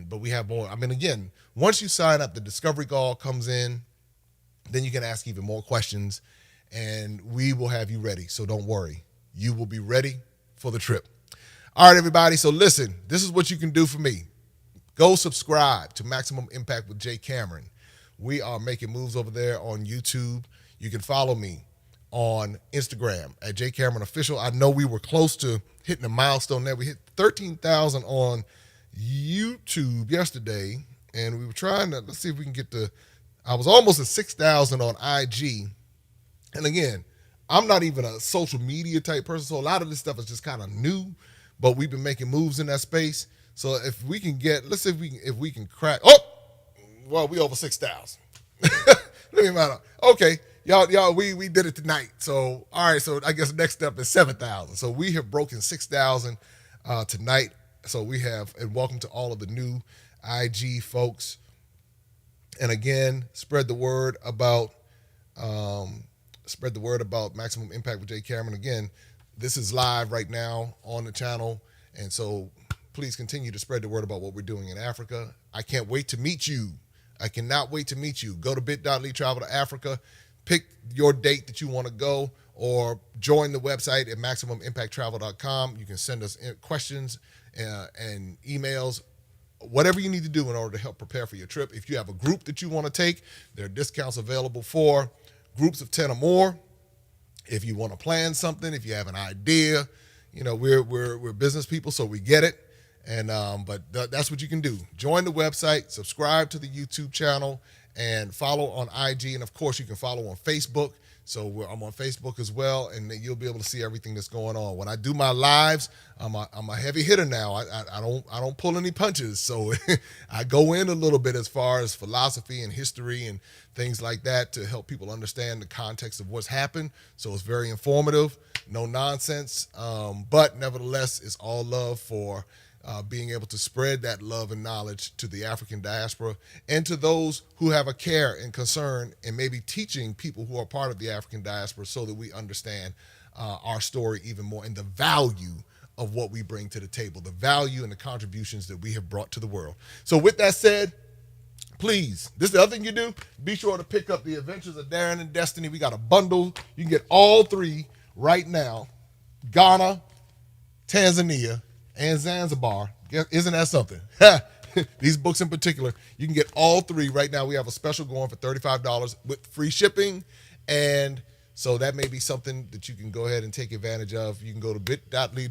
S1: But we have more. I mean, again, once you sign up, the discovery call comes in, then you can ask even more questions and we will have you ready. So don't worry. You will be ready for the trip. All right, everybody. So listen, this is what you can do for me. Go subscribe to Maximum Impact with Jay Cameron. We are making moves over there on YouTube. You can follow me on Instagram at Jay Cameron Official. I know we were close to hitting a milestone there. We hit 13,000 on YouTube yesterday, and we were trying to, let's see if we can get I was almost at 6,000 on IG. And again, I'm not even a social media type person, so a lot of this stuff is just kind of new, but we've been making moves in that space. So if we can get, let's see if we can crack. We over 6,000. Okay, y'all, we did it tonight. So all right, so I guess the next step is 7,000. So we have broken 6,000 tonight. So and welcome to all of the new IG folks. And again, spread the word about Maximum Impact with Jay Cameron. Again, this is live right now on the channel. And so please continue to spread the word about what we're doing in Africa. I can't wait to meet you. I cannot wait to meet you. Go to bit.ly travel to Africa. Pick your date that you want to go or join the website at MaximumImpactTravel.com. You can send us questions and emails, whatever you need to do in order to help prepare for your trip. If you have a group that you want to take, there are discounts available for groups of 10 or more. If you want to plan something, if you have an idea, we're business people, so we get it. And but that's what you can do. Join the website, subscribe to the YouTube channel, and follow on IG. And of course, you can follow on Facebook. So I'm on Facebook as well, and then you'll be able to see everything that's going on. When I do my lives, I'm a heavy hitter now. I don't pull any punches, so I go in a little bit as far as philosophy and history and things like that to help people understand the context of what's happened. So it's very informative, no nonsense, but nevertheless, it's all love for being able to spread that love and knowledge to the African diaspora and to those who have a care and concern and maybe teaching people who are part of the African diaspora so that we understand our story even more and the value of what we bring to the table, the value and the contributions that we have brought to the world. So with that said, please, this is the other thing you do, be sure to pick up The Adventures of Darren and Destiny. We got a bundle. You can get all three right now. Ghana, Tanzania, and Zanzibar. Isn't that something? These books in particular, you can get all three right now. We have a special going for $35 with free shipping. And so that may be something that you can go ahead and take advantage of. You can go to bit.ly,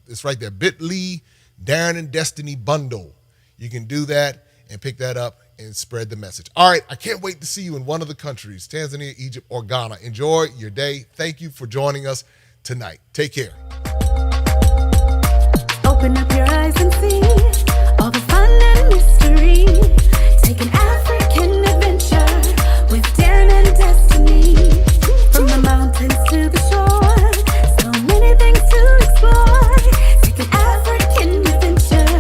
S1: it's right there, bit.ly Darren and Destiny bundle. You can do that and pick that up and spread the message. All right, I can't wait to see you in one of the countries, Tanzania, Egypt, or Ghana. Enjoy your day. Thank you for joining us tonight. Take care.
S14: Open up your eyes and see all the fun and mystery. Take an African adventure with Darren and Destiny. From the mountains to the shore, so many things to explore. Take an African adventure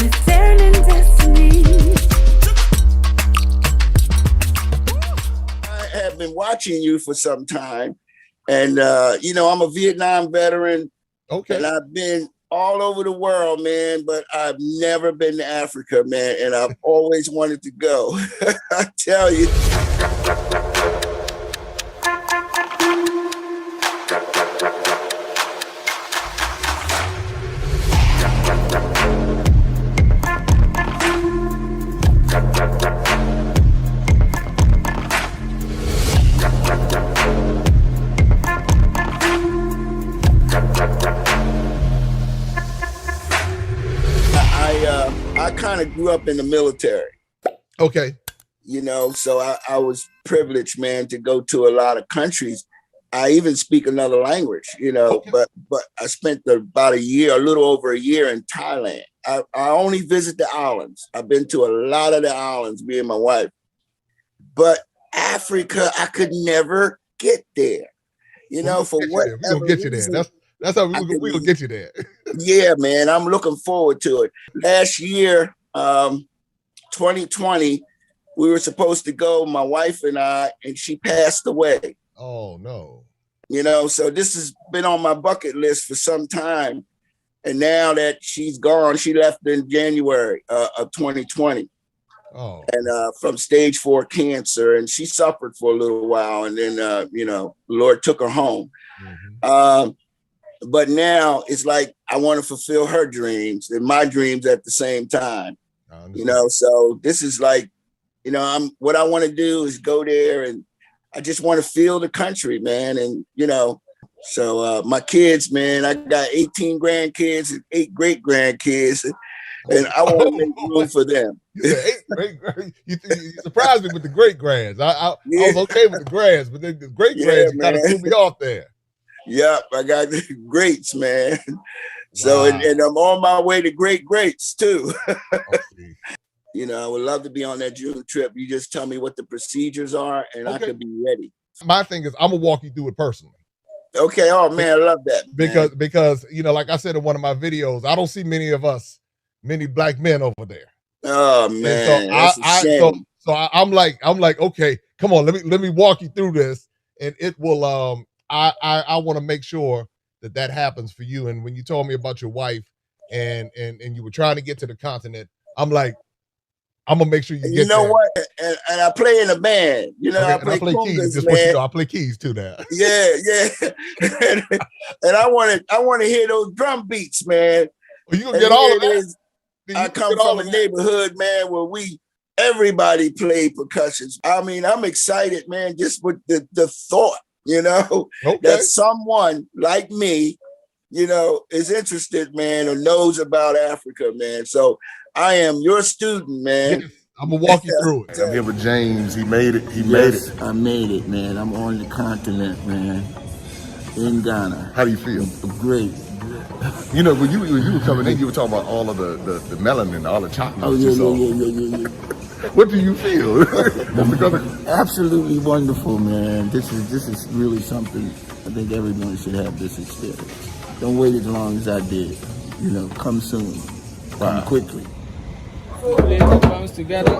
S14: with Darren and Destiny.
S15: I have been watching you for some time, and I'm a Vietnam veteran.
S1: Okay.
S15: And I've been all over the world, man, but I've never been to Africa, man, and I've always wanted to go. I tell you. grew up in the military.
S1: Okay.
S15: You know, so I was privileged, man, to go to a lot of countries. I even speak another language, you know, but I spent about a little over a year in Thailand. I only visit the islands. I've been to a lot of the islands, me and my wife. But Africa, I could never get there. You know, for whatever
S1: we're gonna get you there. That's how we're gonna get you there.
S15: Yeah, man, I'm looking forward to it. Last year, 2020, we were supposed to go, my wife and I, and she passed away.
S1: Oh no.
S15: You know, so this has been on my bucket list for some time. And now that she's gone, she left in January of 2020.
S1: Oh.
S15: And from stage 4 cancer, and she suffered for a little while, and then you know, the Lord took her home. But now it's like I want to fulfill her dreams and my dreams at the same time. You know, so this is like, you know, what I want to do is go there, and I just want to feel the country, man. And you know, so my kids, man, I got 18 grandkids and 8 great grandkids. And I want to make room for them.
S1: You surprised me with the great grands. I was okay with the grands, but then the great grands kind of threw me off there.
S15: Yep, I got the greats, man. So and I'm on my way to greats too. You know, I would love to be on that June trip. You just tell me what the procedures are, and I could be ready.
S1: My thing is, I'm gonna walk you through it personally.
S15: Okay. Oh man, I love that.
S1: Because you know, like I said in one of my videos, I don't see many black men over there.
S15: Oh man,
S1: so I'm like, okay, come on, let me walk you through this, and it will. I want to make sure that happens for you. And when you told me about your wife, and you were trying to get to the continent, I'm like, I'm gonna make sure you get there.
S15: You know what? And I play in a band. You know,
S1: okay, I play keys. Just want you to know, I play keys too now.
S15: Yeah. And I want to hear those drum beats, man.
S1: Well, you gonna get all of that.
S15: I come from a neighborhood, man, where everybody played percussions. I mean, I'm excited, man, just with the thought, you know, that someone like me, you know, is interested, man, or knows about Africa, man. So I am your student, man.
S1: Yes, I'm gonna walk you through it.
S10: I'm here with James. He made it.
S13: I made it, man. I'm on the continent, man. In Ghana.
S10: How do you feel?
S13: Great.
S10: You know, when you were coming in, you were talking about all of the melanin, all the chocolate.
S13: Oh yeah.
S10: What do you feel?
S13: Absolutely wonderful, man. This is really something. I think everyone should have this experience. Don't wait as long as I did. You know, come soon. Come quickly.
S16: It comes together.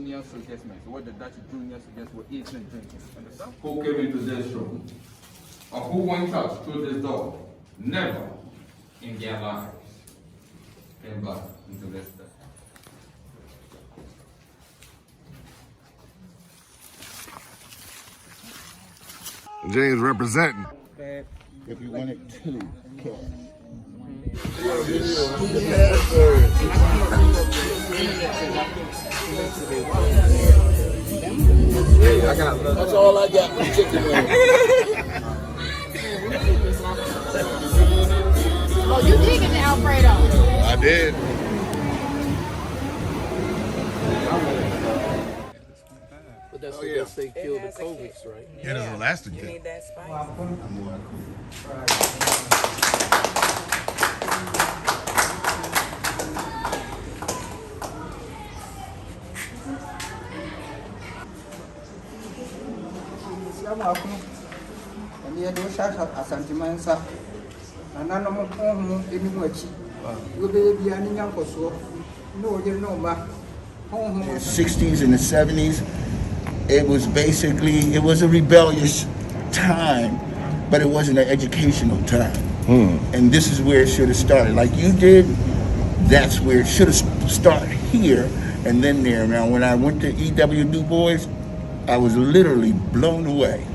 S8: colonial suggestments, what the Dutch juniors suggest were eating and drinking. Understand? Who came into this room or who went out through this door, never in their lives came back into this day.
S10: James representing.
S13: If you wanted to,
S15: That's all I got for chicken wings.
S9: Oh, you did get the Alfredo.
S10: I did.
S17: But that's what they say killed the COVIDs, right?
S1: Yeah, there's elastic
S17: You
S1: there.
S17: need that spice.
S13: In the 60s and the 70s, it was basically, it was a rebellious time, but it wasn't an educational time. And this is where it should have started. Like you did, that's where it should have started here and then there. Now, when I went to E.W. Du Bois, I was literally blown away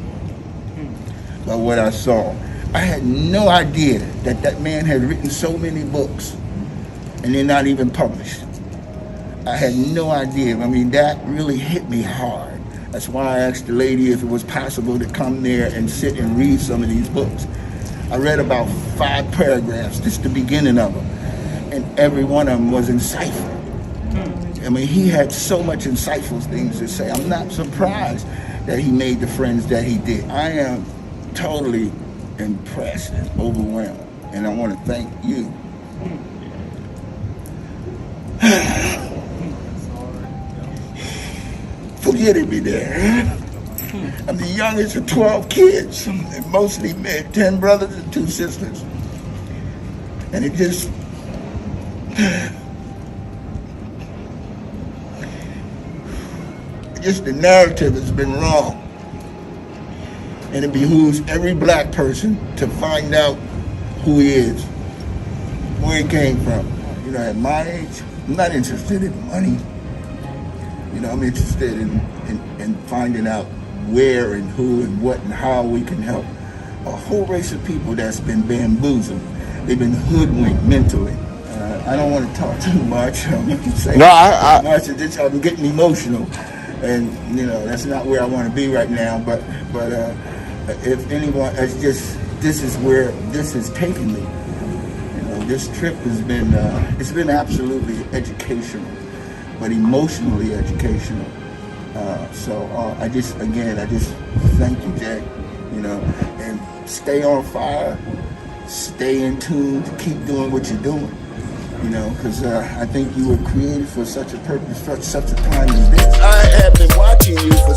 S13: by what I saw. I had no idea that that man had written so many books and they're not even published. I had no idea. I mean, that really hit me hard. That's why I asked the lady if it was possible to come there and sit and read some of these books. I read about 5 paragraphs, just the beginning of them, and every one of them was insightful. I mean, he had so much insightful things to say. I'm not surprised that he made the friends that he did. I am totally impressed and overwhelmed, and I want to thank you. For getting me there. I'm the youngest of 12 kids, and mostly men, 10 brothers and 2 sisters. And it just, the narrative has been wrong. And it behooves every black person to find out who he is, where he came from. You know, at my age, I'm not interested in money. You know, I'm interested in finding out where and who and what and how we can help a whole race of people that's been bamboozled. They've been hoodwinked mentally. I don't want to talk too much. I'm getting emotional, and you know that's not where I want to be right now. But if anyone, this is where this has taken me. You know, this trip has been it's been absolutely educational, but emotionally educational. I just thank you, Jack, you know, and stay on fire, stay in tune, keep doing what you're doing, you know, because I think you were created for such a purpose, for such a time as this.
S15: I have been watching you for